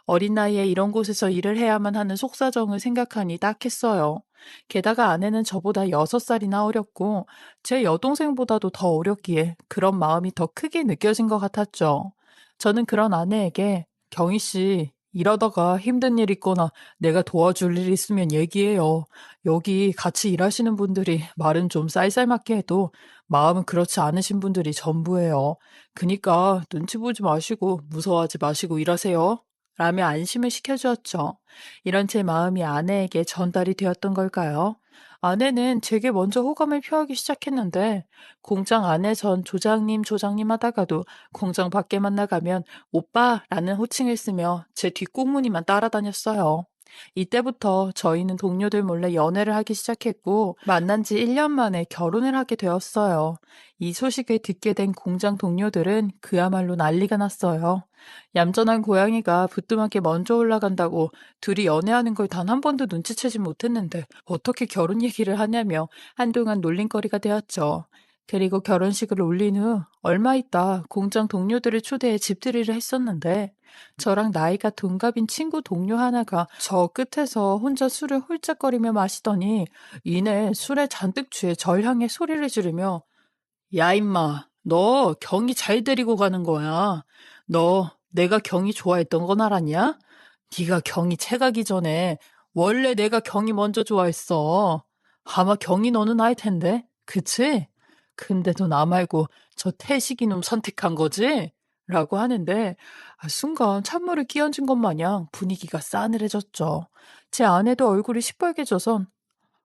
어린 나이에 이런 곳에서 일을 해야만 하는 속사정을 생각하니 딱했어요. 게다가 아내는 저보다 6살이나 어렸고 제 여동생보다도 더 어렸기에 그런 마음이 더 크게 느껴진 것 같았죠. 저는 그런 아내에게 경희 씨, 이러다가 힘든 일 있거나 내가 도와줄 일 있으면 얘기해요. 여기 같이 일하시는 분들이 말은 좀 쌀쌀맞게 해도 마음은 그렇지 않으신 분들이 전부예요. 그니까 눈치 보지 마시고 무서워하지 마시고 일하세요. 라며 안심을 시켜주었죠. 이런 제 마음이 아내에게 전달이 되었던 걸까요? 아내는 제게 먼저 호감을 표하기 시작했는데 공장 안에선 조장님 하다가도 공장 밖에만 나가면 오빠라는 호칭을 쓰며 제 뒷공무니만 따라다녔어요. 이때부터 저희는 동료들 몰래 연애를 하기 시작했고 만난 지 1년 만에 결혼을 하게 되었어요. 이 소식을 듣게 된 공장 동료들은 그야말로 난리가 났어요. 얌전한 고양이가 부뚜맣게 먼저 올라간다고 둘이 연애하는 걸 단 한 번도 눈치채지 못했는데 어떻게 결혼 얘기를 하냐며 한동안 놀림거리가 되었죠. 그리고 결혼식을 올린 후 얼마 있다 공장 동료들을 초대해 집들이를 했었는데 저랑 나이가 동갑인 친구 동료 하나가 저 끝에서 혼자 술을 홀짝거리며 마시더니 이내 술에 잔뜩 취해 절 향해 소리를 지르며 야 임마 너 경이 잘 데리고 가는 거야. 너 내가 경이 좋아했던 건 알았냐? 네가 경이 채가기 전에 원래 내가 경이 먼저 좋아했어. 아마 경이 너는 알 텐데, 그치? 근데도 나 말고 저 태식이 놈 선택한 거지? 라고 하는데 순간 찬물을 끼얹은 것 마냥 분위기가 싸늘해졌죠. 제 아내도 얼굴이 시뻘개져선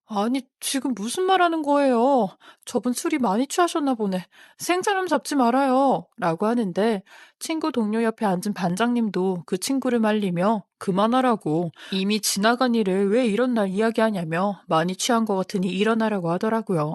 아니, 지금 무슨 말 하는 거예요? 저분 술이 많이 취하셨나 보네. 생사람 잡지 말아요. 라고 하는데 친구 동료 옆에 앉은 반장님도 그 친구를 말리며 그만하라고 이미 지나간 일을 왜 이런 날 이야기하냐며 많이 취한 것 같으니 일어나라고 하더라고요.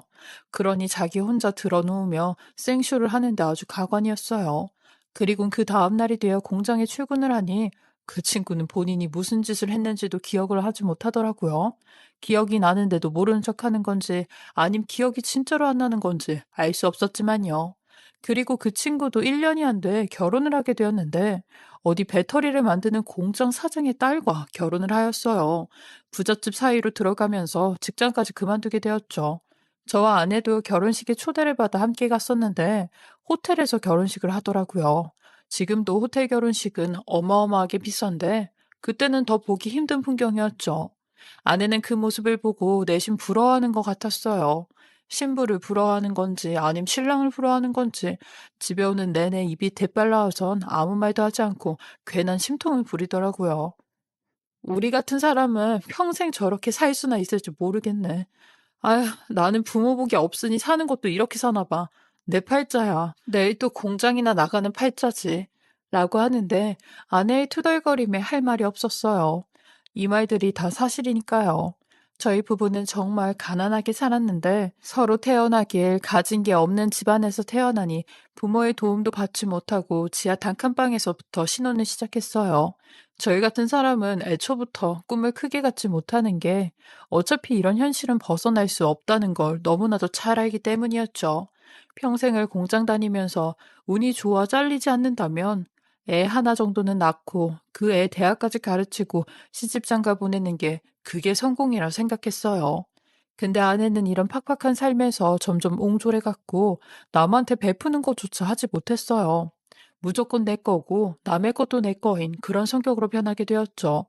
그러니 자기 혼자 드러누우며 생쇼를 하는데 아주 가관이었어요. 그리고 그 다음 날이 되어 공장에 출근을 하니 그 친구는 본인이 무슨 짓을 했는지도 기억을 하지 못하더라고요. 기억이 나는데도 모르는 척 하는 건지 아님 기억이 진짜로 안 나는 건지 알 수 없었지만요. 그리고 그 친구도 1년이 안 돼 결혼을 하게 되었는데 어디 배터리를 만드는 공장 사장의 딸과 결혼을 하였어요. 부잣집 사이로 들어가면서 직장까지 그만두게 되었죠. 저와 아내도 결혼식에 초대를 받아 함께 갔었는데 호텔에서 결혼식을 하더라고요. 지금도 호텔 결혼식은 어마어마하게 비싼데 그때는 더 보기 힘든 풍경이었죠. 아내는 그 모습을 보고 내심 부러워하는 것 같았어요. 신부를 부러워하는 건지 아님 신랑을 부러워하는 건지 집에 오는 내내 입이 대빨 나와선 아무 말도 하지 않고 괜한 심통을 부리더라고요. 우리 같은 사람은 평생 저렇게 살 수나 있을지 모르겠네. 아휴, 나는 부모 복이 없으니 사는 것도 이렇게 사나 봐. 내 팔자야. 내일 또 공장이나 나가는 팔자지. 라고 하는데 아내의 투덜거림에 할 말이 없었어요. 이 말들이 다 사실이니까요. 저희 부부는 정말 가난하게 살았는데 서로 태어나길 가진 게 없는 집안에서 태어나니 부모의 도움도 받지 못하고 지하 단칸방에서부터 신혼을 시작했어요. 저희 같은 사람은 애초부터 꿈을 크게 갖지 못하는 게 어차피 이런 현실은 벗어날 수 없다는 걸 너무나도 잘 알기 때문이었죠. 평생을 공장 다니면서 운이 좋아 잘리지 않는다면 애 하나 정도는 낳고 그 애 대학까지 가르치고 시집장가 보내는 게 그게 성공이라 생각했어요. 근데 아내는 이런 팍팍한 삶에서 점점 옹졸해갔고 남한테 베푸는 것조차 하지 못했어요. 무조건 내 거고 남의 것도 내 거인 그런 성격으로 변하게 되었죠.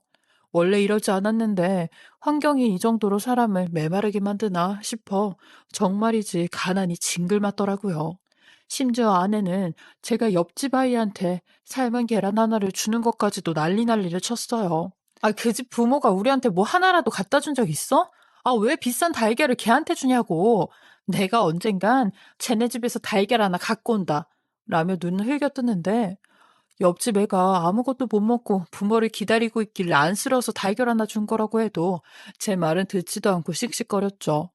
원래 이러지 않았는데 환경이 이 정도로 사람을 메마르게 만드나 싶어 정말이지 가난이 징글맞더라고요. 심지어 아내는 제가 옆집 아이한테 삶은 계란 하나를 주는 것까지도 난리를 쳤어요. 아, 그 집 부모가 우리한테 뭐 하나라도 갖다 준 적 있어? 아, 왜 비싼 달걀을 걔한테 주냐고. 내가 언젠간 쟤네 집에서 달걀 하나 갖고 온다. 라며 눈을 흘겨뜨는데 옆집 애가 아무것도 못 먹고 부모를 기다리고 있길래 안쓰러워서 달걀 하나 준 거라고 해도 제 말은 듣지도 않고 씩씩거렸죠.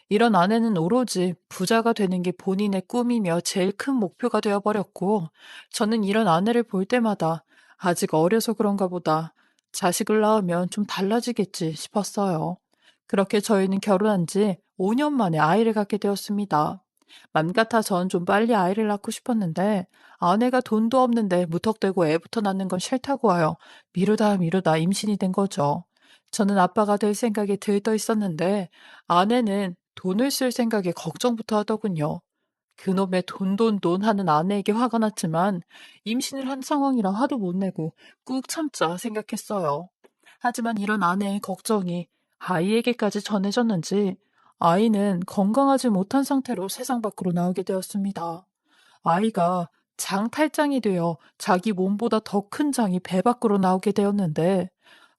이런 아내는 오로지 부자가 되는 게 본인의 꿈이며 제일 큰 목표가 되어버렸고, 저는 이런 아내를 볼 때마다 아직 어려서 그런가 보다. 자식을 낳으면 좀 달라지겠지 싶었어요. 그렇게 저희는 결혼한 지 5년 만에 아이를 갖게 되었습니다. 맘 같아선 좀 빨리 아이를 낳고 싶었는데 아내가 돈도 없는데 무턱대고 애부터 낳는 건 싫다고 하여 미루다 임신이 된 거죠. 저는 아빠가 될 생각에 들떠 있었는데 아내는 돈을 쓸 생각에 걱정부터 하더군요. 그놈의 돈 하는 아내에게 화가 났지만 임신을 한 상황이라 화도 못 내고 꾹 참자 생각했어요. 하지만 이런 아내의 걱정이 아이에게까지 전해졌는지 아이는 건강하지 못한 상태로 세상 밖으로 나오게 되었습니다. 아이가 장탈장이 되어 자기 몸보다 더 큰 장이 배 밖으로 나오게 되었는데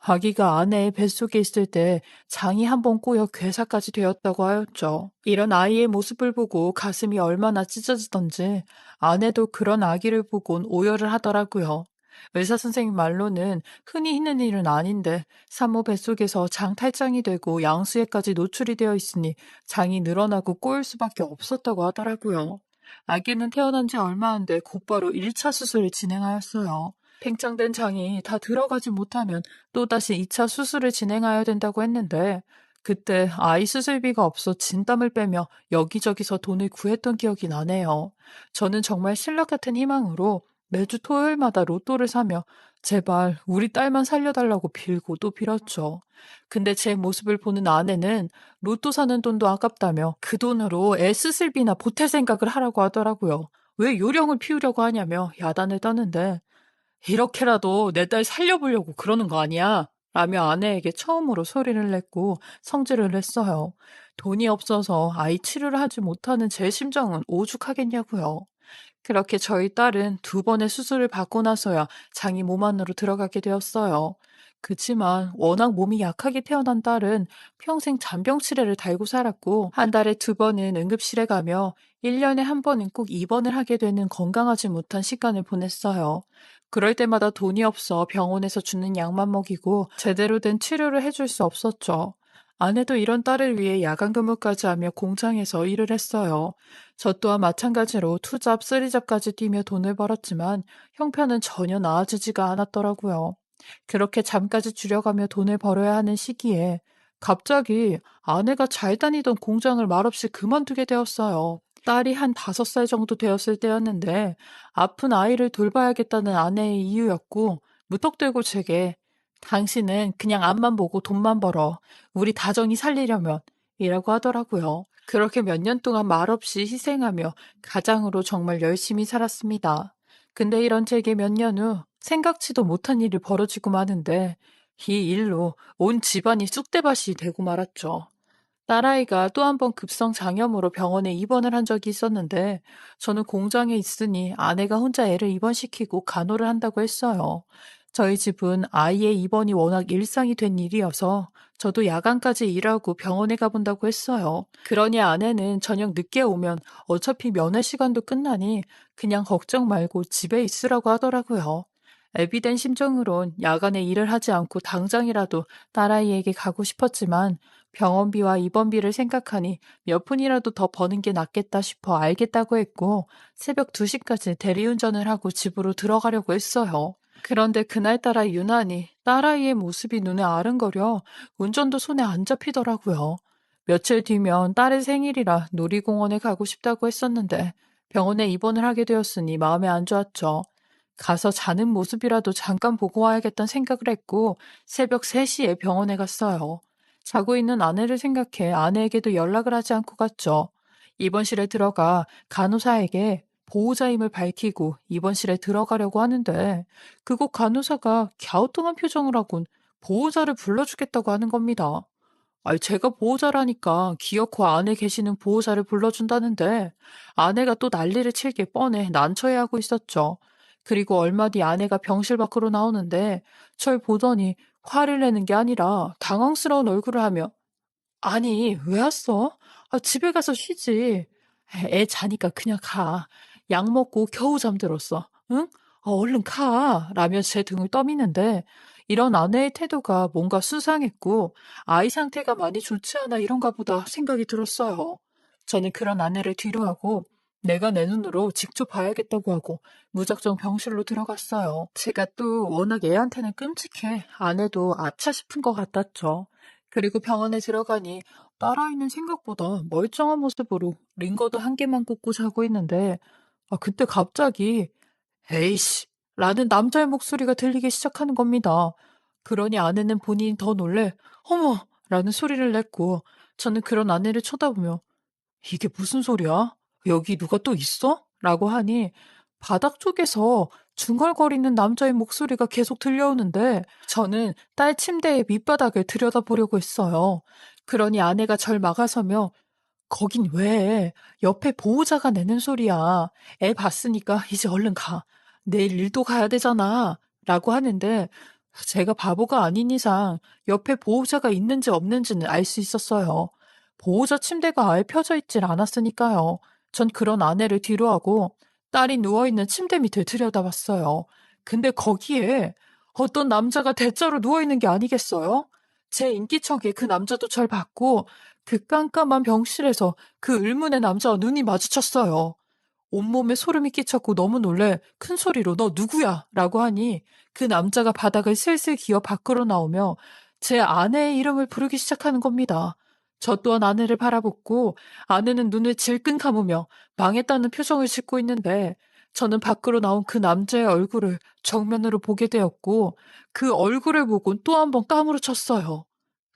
아기가 아내의 뱃속에 있을 때 장이 한번 꼬여 괴사까지 되었다고 하였죠. 이런 아이의 모습을 보고 가슴이 얼마나 찢어지던지 아내도 그런 아기를 보곤 오열을 하더라고요. 의사 선생님 말로는 흔히 있는 일은 아닌데 산모 뱃속에서 장 탈장이 되고 양수에까지 노출이 되어 있으니 장이 늘어나고 꼬일 수밖에 없었다고 하더라고요. 아기는 태어난 지 얼마 안 돼 곧바로 1차 수술을 진행하였어요. 팽창된 장이 다 들어가지 못하면 또다시 2차 수술을 진행해야 된다고 했는데 그때 아이 수술비가 없어 진땀을 빼며 여기저기서 돈을 구했던 기억이 나네요. 저는 정말 신락 같은 희망으로 매주 토요일마다 로또를 사며 제발 우리 딸만 살려달라고 빌고 또 빌었죠. 근데 제 모습을 보는 아내는 로또 사는 돈도 아깝다며 그 돈으로 애 수술비나 보탤 생각을 하라고 하더라고요. 왜 요령을 피우려고 하냐며 야단을 떠는데 이렇게라도 내 딸 살려보려고 그러는 거 아니야? 라며 아내에게 처음으로 소리를 냈고 성질을 냈어요. 돈이 없어서 아이 치료를 하지 못하는 제 심정은 오죽하겠냐고요. 그렇게 저희 딸은 2번의 수술을 받고 나서야 장이 몸 안으로 들어가게 되었어요. 그치만 워낙 몸이 약하게 태어난 딸은 평생 잔병 치레를 달고 살았고 한 달에 2번은 응급실에 가며 1년에 한 번은 꼭 입원을 하게 되는 건강하지 못한 시간을 보냈어요. 그럴 때마다 돈이 없어 병원에서 주는 약만 먹이고 제대로 된 치료를 해줄 수 없었죠. 아내도 이런 딸을 위해 야간 근무까지 하며 공장에서 일을 했어요. 저 또한 마찬가지로 투잡, 쓰리잡까지 뛰며 돈을 벌었지만 형편은 전혀 나아지지가 않았더라고요. 그렇게 잠까지 줄여가며 돈을 벌어야 하는 시기에 갑자기 아내가 잘 다니던 공장을 말없이 그만두게 되었어요. 딸이 한 5살 정도 되었을 때였는데 아픈 아이를 돌봐야겠다는 아내의 이유였고 무턱대고 제게 당신은 그냥 앞만 보고 돈만 벌어. 우리 다정히 살리려면 이라고 하더라고요. 그렇게 몇 년 동안 말없이 희생하며 가장으로 정말 열심히 살았습니다. 근데 이런 제게 몇 년 후 생각지도 못한 일이 벌어지고 마는데 이 일로 온 집안이 쑥대밭이 되고 말았죠. 딸아이가 또 한 번 급성 장염으로 병원에 입원을 한 적이 있었는데 저는 공장에 있으니 아내가 혼자 애를 입원시키고 간호를 한다고 했어요. 저희 집은 아이의 입원이 워낙 일상이 된 일이어서 저도 야간까지 일하고 병원에 가본다고 했어요. 그러니 아내는 저녁 늦게 오면 어차피 면회 시간도 끝나니 그냥 걱정 말고 집에 있으라고 하더라고요. 애비된 심정으론 야간에 일을 하지 않고 당장이라도 딸아이에게 가고 싶었지만 병원비와 입원비를 생각하니 몇 푼이라도 더 버는 게 낫겠다 싶어 알겠다고 했고 새벽 2시까지 대리운전을 하고 집으로 들어가려고 했어요. 그런데 그날따라 유난히 딸아이의 모습이 눈에 아른거려 운전도 손에 안 잡히더라고요. 며칠 뒤면 딸의 생일이라 놀이공원에 가고 싶다고 했었는데 병원에 입원을 하게 되었으니 마음에 안 좋았죠. 가서 자는 모습이라도 잠깐 보고 와야겠다는 생각을 했고 새벽 3시에 병원에 갔어요. 자고 있는 아내를 생각해 아내에게도 연락을 하지 않고 갔죠. 입원실에 들어가 간호사에게 보호자임을 밝히고 입원실에 들어가려고 하는데 그곳 간호사가 갸우뚱한 표정을 하곤 보호자를 불러주겠다고 하는 겁니다. 아니, 제가 보호자라니까 기어코 안에 계시는 보호자를 불러준다는데 아내가 또 난리를 칠 게 뻔해 난처해하고 있었죠. 그리고 얼마 뒤 아내가 병실 밖으로 나오는데 절 보더니 화를 내는 게 아니라 당황스러운 얼굴을 하며 아니, 왜 왔어? 집에 가서 쉬지. 애 자니까 그냥 가. 약 먹고 겨우 잠들었어. 응? 얼른 가. 라며 제 등을 떠미는데 이런 아내의 태도가 뭔가 수상했고 아이 상태가 많이 좋지 않아 이런가 보다 생각이 들었어요. 저는 그런 아내를 뒤로하고 내가 내 눈으로 직접 봐야겠다고 하고 무작정 병실로 들어갔어요. 제가 또 워낙 애한테는 끔찍해 아내도 아차 싶은 것 같았죠. 그리고 병원에 들어가니 딸아이는 생각보다 멀쩡한 모습으로 링거도 한 개만 꽂고 자고 있는데 그때 갑자기 에이씨 라는 남자의 목소리가 들리기 시작하는 겁니다. 그러니 아내는 본인이 더 놀래 어머 라는 소리를 냈고 저는 그런 아내를 쳐다보며 이게 무슨 소리야? 여기 누가 또 있어? 라고 하니 바닥 쪽에서 중얼거리는 남자의 목소리가 계속 들려오는데 저는 딸 침대의 밑바닥을 들여다보려고 했어요. 그러니 아내가 절 막아서며 거긴 왜? 옆에 보호자가 내는 소리야. 애 봤으니까 이제 얼른 가. 내일 일도 가야 되잖아. 라고 하는데 제가 바보가 아닌 이상 옆에 보호자가 있는지 없는지는 알 수 있었어요. 보호자 침대가 아예 펴져 있질 않았으니까요. 전 그런 아내를 뒤로하고 딸이 누워있는 침대 밑을 들여다봤어요. 근데 거기에 어떤 남자가 대자로 누워있는 게 아니겠어요? 제 인기척에 그 남자도 절 봤고 그 깜깜한 병실에서 그 의문의 남자와 눈이 마주쳤어요. 온몸에 소름이 끼쳤고 너무 놀래 큰 소리로 너 누구야? 라고 하니 그 남자가 바닥을 슬슬 기어 밖으로 나오며 제 아내의 이름을 부르기 시작하는 겁니다. 저 또한 아내를 바라봤고 아내는 눈을 질끈 감으며 망했다는 표정을 짓고 있는데 저는 밖으로 나온 그 남자의 얼굴을 정면으로 보게 되었고 그 얼굴을 보고 또 한 번 까무러쳤어요.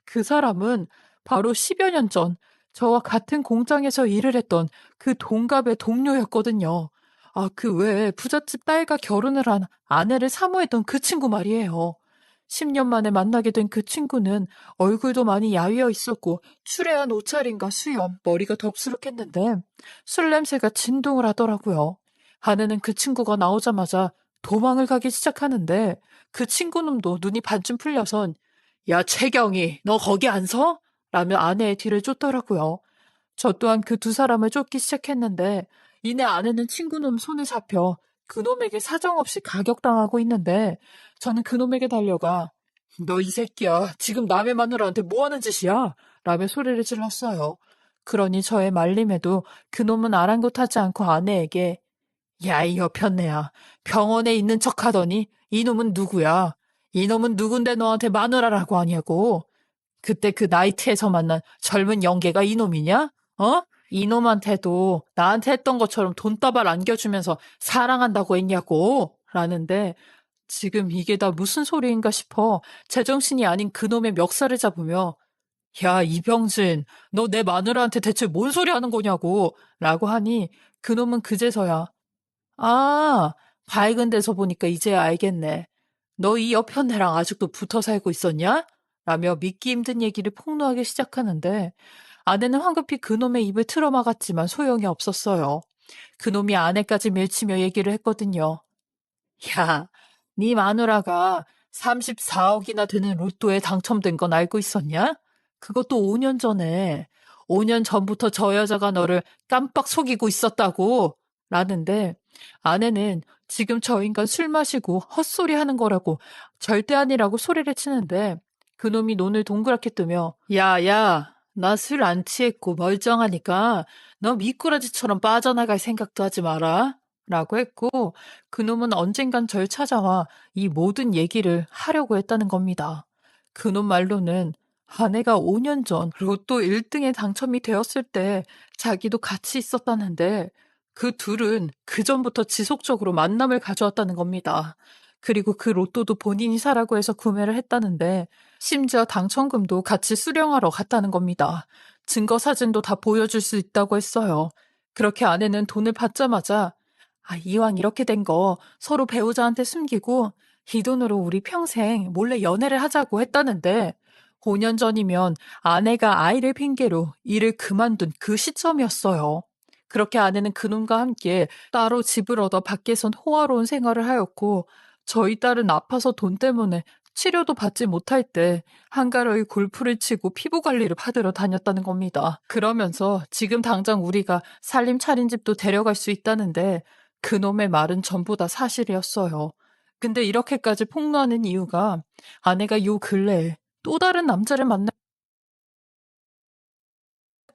그 사람은 바로 10여 년 전 저와 같은 공장에서 일을 했던 그 동갑의 동료였거든요. 그 외에 부잣집 딸과 결혼을 한 아내를 사모했던 그 친구 말이에요. 10년 만에 만나게 된 그 친구는 얼굴도 많이 야위어 있었고 추레한 옷차림과 수염, 머리가 덥수룩했는데 술 냄새가 진동을 하더라고요. 아내는 그 친구가 나오자마자 도망을 가기 시작하는데 그 친구놈도 눈이 반쯤 풀려선 야, 최경이, 너 거기 안 서? 라며 아내의 뒤를 쫓더라고요. 저 또한 그 두 사람을 쫓기 시작했는데 이내 아내는 친구놈 손에 잡혀 그놈에게 사정없이 가격당하고 있는데 저는 그놈에게 달려가 너 이 새끼야 지금 남의 마누라한테 뭐하는 짓이야? 라며 소리를 질렀어요. 그러니 저의 말림에도 그놈은 아랑곳하지 않고 아내에게 야, 이 여편네야 병원에 있는 척하더니 이놈은 누구야? 이놈은 누군데 너한테 마누라라고 하냐고. 그때 그 나이트에서 만난 젊은 영계가 이놈이냐? 이놈한테도 나한테 했던 것처럼 돈다발 안겨주면서 사랑한다고 했냐고. 라는데 지금 이게 다 무슨 소리인가 싶어 제정신이 아닌 그놈의 멱살을 잡으며 야, 이병진, 너 내 마누라한테 대체 뭔 소리 하는 거냐고. 라고 하니 그놈은 그제서야 아, 밝은 데서 보니까 이제야 알겠네. 너 이 여편네랑 아직도 붙어 살고 있었냐? 라며 믿기 힘든 얘기를 폭로하기 시작하는데 아내는 황급히 그놈의 입을 틀어막았지만 소용이 없었어요. 그놈이 아내까지 밀치며 얘기를 했거든요. 야, 네 마누라가 34억이나 되는 로또에 당첨된 건 알고 있었냐? 그것도 5년 전에. 5년 전부터 저 여자가 너를 깜빡 속이고 있었다고. 라는데 아내는 지금 저 인간 술 마시고 헛소리 하는 거라고 절대 아니라고 소리를 치는데 그놈이 눈을 동그랗게 뜨며 야, 나 술 안 취했고 멀쩡하니까 너 미꾸라지처럼 빠져나갈 생각도 하지 마라. 라고 했고 그놈은 언젠간 절 찾아와 이 모든 얘기를 하려고 했다는 겁니다. 그놈 말로는 아내가 5년 전 로또 1등에 당첨이 되었을 때 자기도 같이 있었다는데 그 둘은 그전부터 지속적으로 만남을 가져왔다는 겁니다. 그리고 그 로또도 본인이 사라고 해서 구매를 했다는데 심지어 당첨금도 같이 수령하러 갔다는 겁니다. 증거 사진도 다 보여줄 수 있다고 했어요. 그렇게 아내는 돈을 받자마자 이왕 이렇게 된 거 서로 배우자한테 숨기고 이 돈으로 우리 평생 몰래 연애를 하자고 했다는데 5년 전이면 아내가 아이를 핑계로 일을 그만둔 그 시점이었어요. 그렇게 아내는 그놈과 함께 따로 집을 얻어 밖에선 호화로운 생활을 하였고 저희 딸은 아파서 돈 때문에 치료도 받지 못할 때 한가로이 골프를 치고 피부 관리를 받으러 다녔다는 겁니다. 그러면서 지금 당장 우리가 살림 차린 집도 데려갈 수 있다는데 그놈의 말은 전부 다 사실이었어요. 근데 이렇게까지 폭로하는 이유가 아내가 요 근래에 또 다른 남자를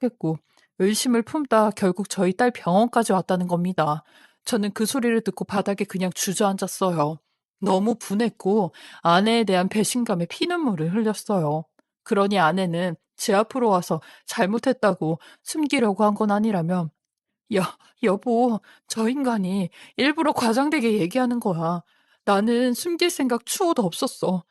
만났겠고 의심을 품다 결국 저희 딸 병원까지 왔다는 겁니다. 저는 그 소리를 듣고 바닥에 그냥 주저앉았어요. 너무 분했고 아내에 대한 배신감에 피눈물을 흘렸어요. 그러니 아내는 제 앞으로 와서 잘못했다고 숨기려고 한 건 아니라면 여보, 저 인간이 일부러 과장되게 얘기하는 거야. 나는 숨길 생각 추호도 없었어.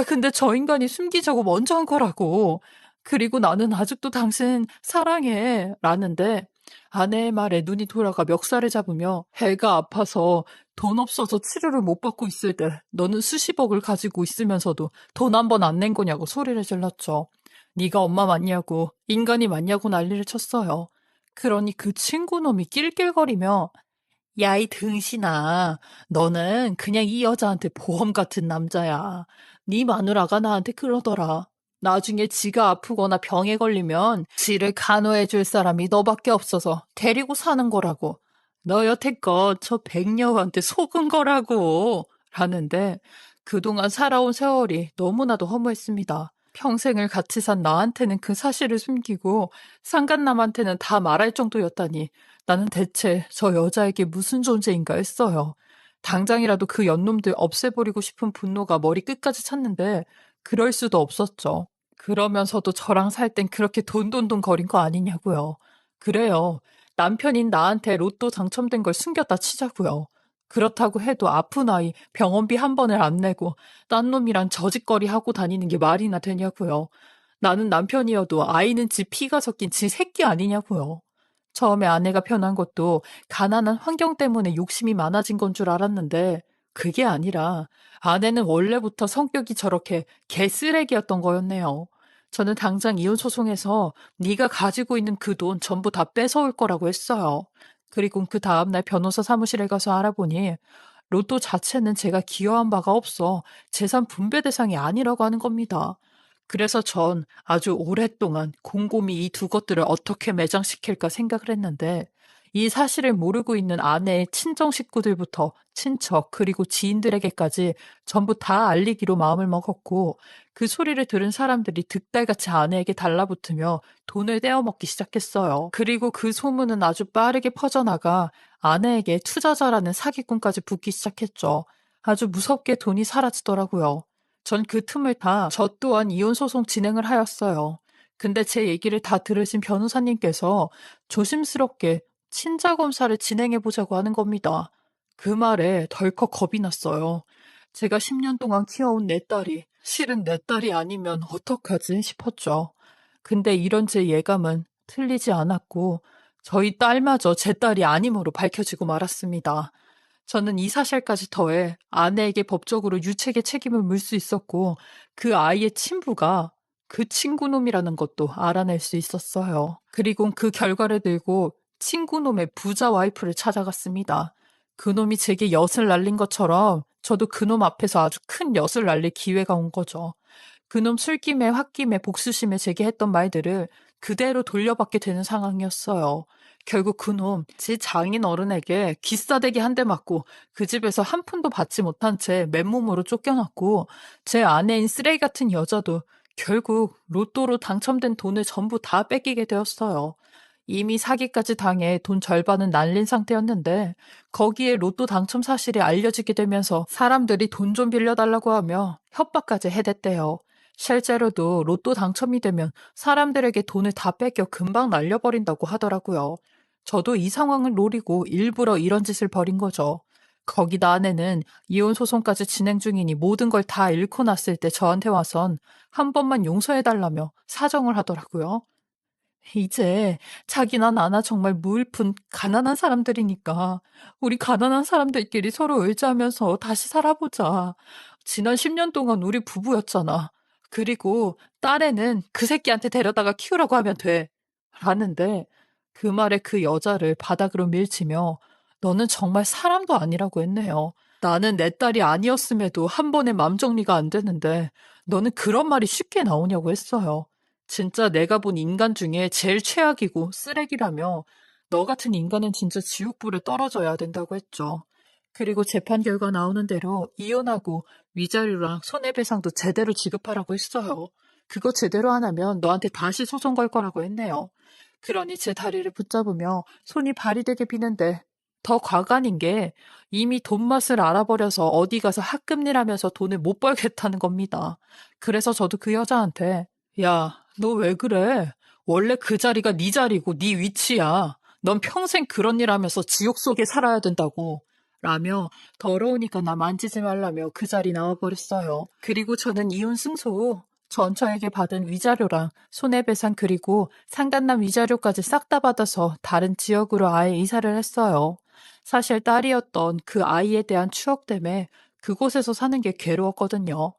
근데 저 인간이 숨기자고 먼저 한 거라고. 그리고 나는 아직도 당신 사랑해. 라는데 아내의 말에 눈이 돌아가 멱살을 잡으며 애가 아파서 돈 없어서 치료를 못 받고 있을 때 너는 수십억을 가지고 있으면서도 돈 한 번 안 낸 거냐고 소리를 질렀죠. 네가 엄마 맞냐고 인간이 맞냐고 난리를 쳤어요. 그러니 그 친구놈이 낄낄거리며 야, 이 등신아, 너는 그냥 이 여자한테 보험 같은 남자야. 네 마누라가 나한테 그러더라. 나중에 지가 아프거나 병에 걸리면 지를 간호해 줄 사람이 너밖에 없어서 데리고 사는 거라고. 너 여태껏 저 백녀한테 속은 거라고. 라는데 그동안 살아온 세월이 너무나도 허무했습니다. 평생을 같이 산 나한테는 그 사실을 숨기고 상간남한테는 다 말할 정도였다니 나는 대체 저 여자에게 무슨 존재인가 했어요. 당장이라도 그 연놈들 없애버리고 싶은 분노가 머리 끝까지 찼는데 그럴 수도 없었죠. 그러면서도 저랑 살 땐 그렇게 돈돈돈 거린 거 아니냐고요. 그래요. 남편인 나한테 로또 당첨된 걸 숨겼다 치자고요. 그렇다고 해도 아픈 아이 병원비 한 번을 안 내고 딴 놈이랑 저짓거리 하고 다니는 게 말이나 되냐고요. 나는 남편이어도 아이는 지 피가 섞인 지 새끼 아니냐고요. 처음에 아내가 변한 것도 가난한 환경 때문에 욕심이 많아진 건 줄 알았는데 그게 아니라 아내는 원래부터 성격이 저렇게 개쓰레기였던 거였네요. 저는 당장 이혼 소송에서 네가 가지고 있는 그 돈 전부 다 뺏어올 거라고 했어요. 그리고 그 다음날 변호사 사무실에 가서 알아보니 로또 자체는 제가 기여한 바가 없어 재산 분배 대상이 아니라고 하는 겁니다. 그래서 전 아주 오랫동안 곰곰이 이 두 것들을 어떻게 매장시킬까 생각을 했는데 이 사실을 모르고 있는 아내의 친정 식구들부터 친척 그리고 지인들에게까지 전부 다 알리기로 마음을 먹었고 그 소리를 들은 사람들이 득달같이 아내에게 달라붙으며 돈을 떼어먹기 시작했어요. 그리고 그 소문은 아주 빠르게 퍼져나가 아내에게 투자자라는 사기꾼까지 붙기 시작했죠. 아주 무섭게 돈이 사라지더라고요. 전 그 틈을 타 저 또한 이혼 소송 진행을 하였어요. 근데 제 얘기를 다 들으신 변호사님께서 조심스럽게 친자 검사를 진행해 보자고 하는 겁니다. 그 말에 덜컥 겁이 났어요. 제가 10년 동안 키워온 내 딸이 실은 내 딸이 아니면 어떡하지 싶었죠. 근데 이런 제 예감은 틀리지 않았고 저희 딸마저 제 딸이 아님으로 밝혀지고 말았습니다. 저는 이 사실까지 더해 아내에게 법적으로 유책의 책임을 물 수 있었고 그 아이의 친부가 그 친구놈이라는 것도 알아낼 수 있었어요. 그리고 그 결과를 들고 친구놈의 부자 와이프를 찾아갔습니다. 그놈이 제게 엿을 날린 것처럼 저도 그놈 앞에서 아주 큰 엿을 날릴 기회가 온 거죠. 그놈 술김에 홧김에 복수심에 제게 했던 말들을 그대로 돌려받게 되는 상황이었어요. 결국 그놈 지 장인 어른에게 기싸대기 한 대 맞고 그 집에서 한 푼도 받지 못한 채 맨몸으로 쫓겨났고 제 아내인 쓰레기 같은 여자도 결국 로또로 당첨된 돈을 전부 다 뺏기게 되었어요. 이미 사기까지 당해 돈 절반은 날린 상태였는데 거기에 로또 당첨 사실이 알려지게 되면서 사람들이 돈 좀 빌려달라고 하며 협박까지 해댔대요. 실제로도 로또 당첨이 되면 사람들에게 돈을 다 뺏겨 금방 날려버린다고 하더라고요. 저도 이 상황을 노리고 일부러 이런 짓을 벌인 거죠. 거기다 아내는 이혼 소송까지 진행 중이니 모든 걸 다 잃고 났을 때 저한테 와선 한 번만 용서해달라며 사정을 하더라고요. 이제 자기나 나나 정말 무일푼 가난한 사람들이니까 우리 가난한 사람들끼리 서로 의지하면서 다시 살아보자. 지난 10년 동안 우리 부부였잖아. 그리고 딸애는 그 새끼한테 데려다가 키우라고 하면 돼. 라는데 그 말에 그 여자를 바닥으로 밀치며 너는 정말 사람도 아니라고 했네요. 나는 내 딸이 아니었음에도 한 번에 맘 정리가 안 되는데 너는 그런 말이 쉽게 나오냐고 했어요. 진짜 내가 본 인간 중에 제일 최악이고 쓰레기라며 너 같은 인간은 진짜 지옥불에 떨어져야 된다고 했죠. 그리고 재판 결과 나오는 대로 이혼하고 위자료랑 손해배상도 제대로 지급하라고 했어요. 그거 제대로 안 하면 너한테 다시 소송 걸 거라고 했네요. 그러니 제 다리를 붙잡으며 손이 발이 되게 비는데 더 과간인 게 이미 돈 맛을 알아버려서 어디 가서 학금리라면서 돈을 못 벌겠다는 겁니다. 그래서 저도 그 여자한테 야, 너 왜 그래? 원래 그 자리가 네 자리고 네 위치야. 넌 평생 그런 일 하면서 지옥 속에 살아야 된다고. 라며 더러우니까 나 만지지 말라며 그 자리 나와버렸어요. 그리고 저는 이혼 승소 후 전처에게 받은 위자료랑 손해배상 그리고 상간남 위자료까지 싹 다 받아서 다른 지역으로 아예 이사를 했어요. 사실 딸이었던 그 아이에 대한 추억 때문에 그곳에서 사는 게 괴로웠거든요.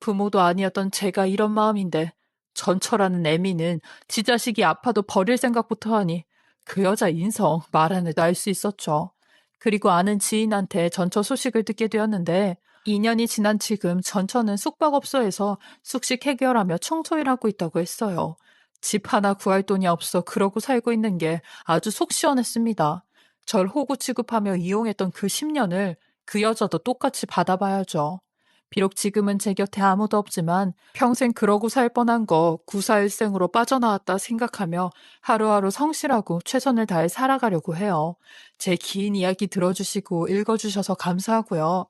부모도 아니었던 제가 이런 마음인데 전처라는 애미는 지 자식이 아파도 버릴 생각부터 하니 그 여자 인성 말 안 해도 알 수 있었죠. 그리고 아는 지인한테 전처 소식을 듣게 되었는데 2년이 지난 지금 전처는 숙박업소에서 숙식 해결하며 청소일 하고 있다고 했어요. 집 하나 구할 돈이 없어 그러고 살고 있는 게 아주 속 시원했습니다. 절 호구 취급하며 이용했던 그 10년을 그 여자도 똑같이 받아봐야죠. 비록 지금은 제 곁에 아무도 없지만 평생 그러고 살 뻔한 거 구사일생으로 빠져나왔다 생각하며 하루하루 성실하고 최선을 다해 살아가려고 해요. 제 긴 이야기 들어주시고 읽어주셔서 감사하고요.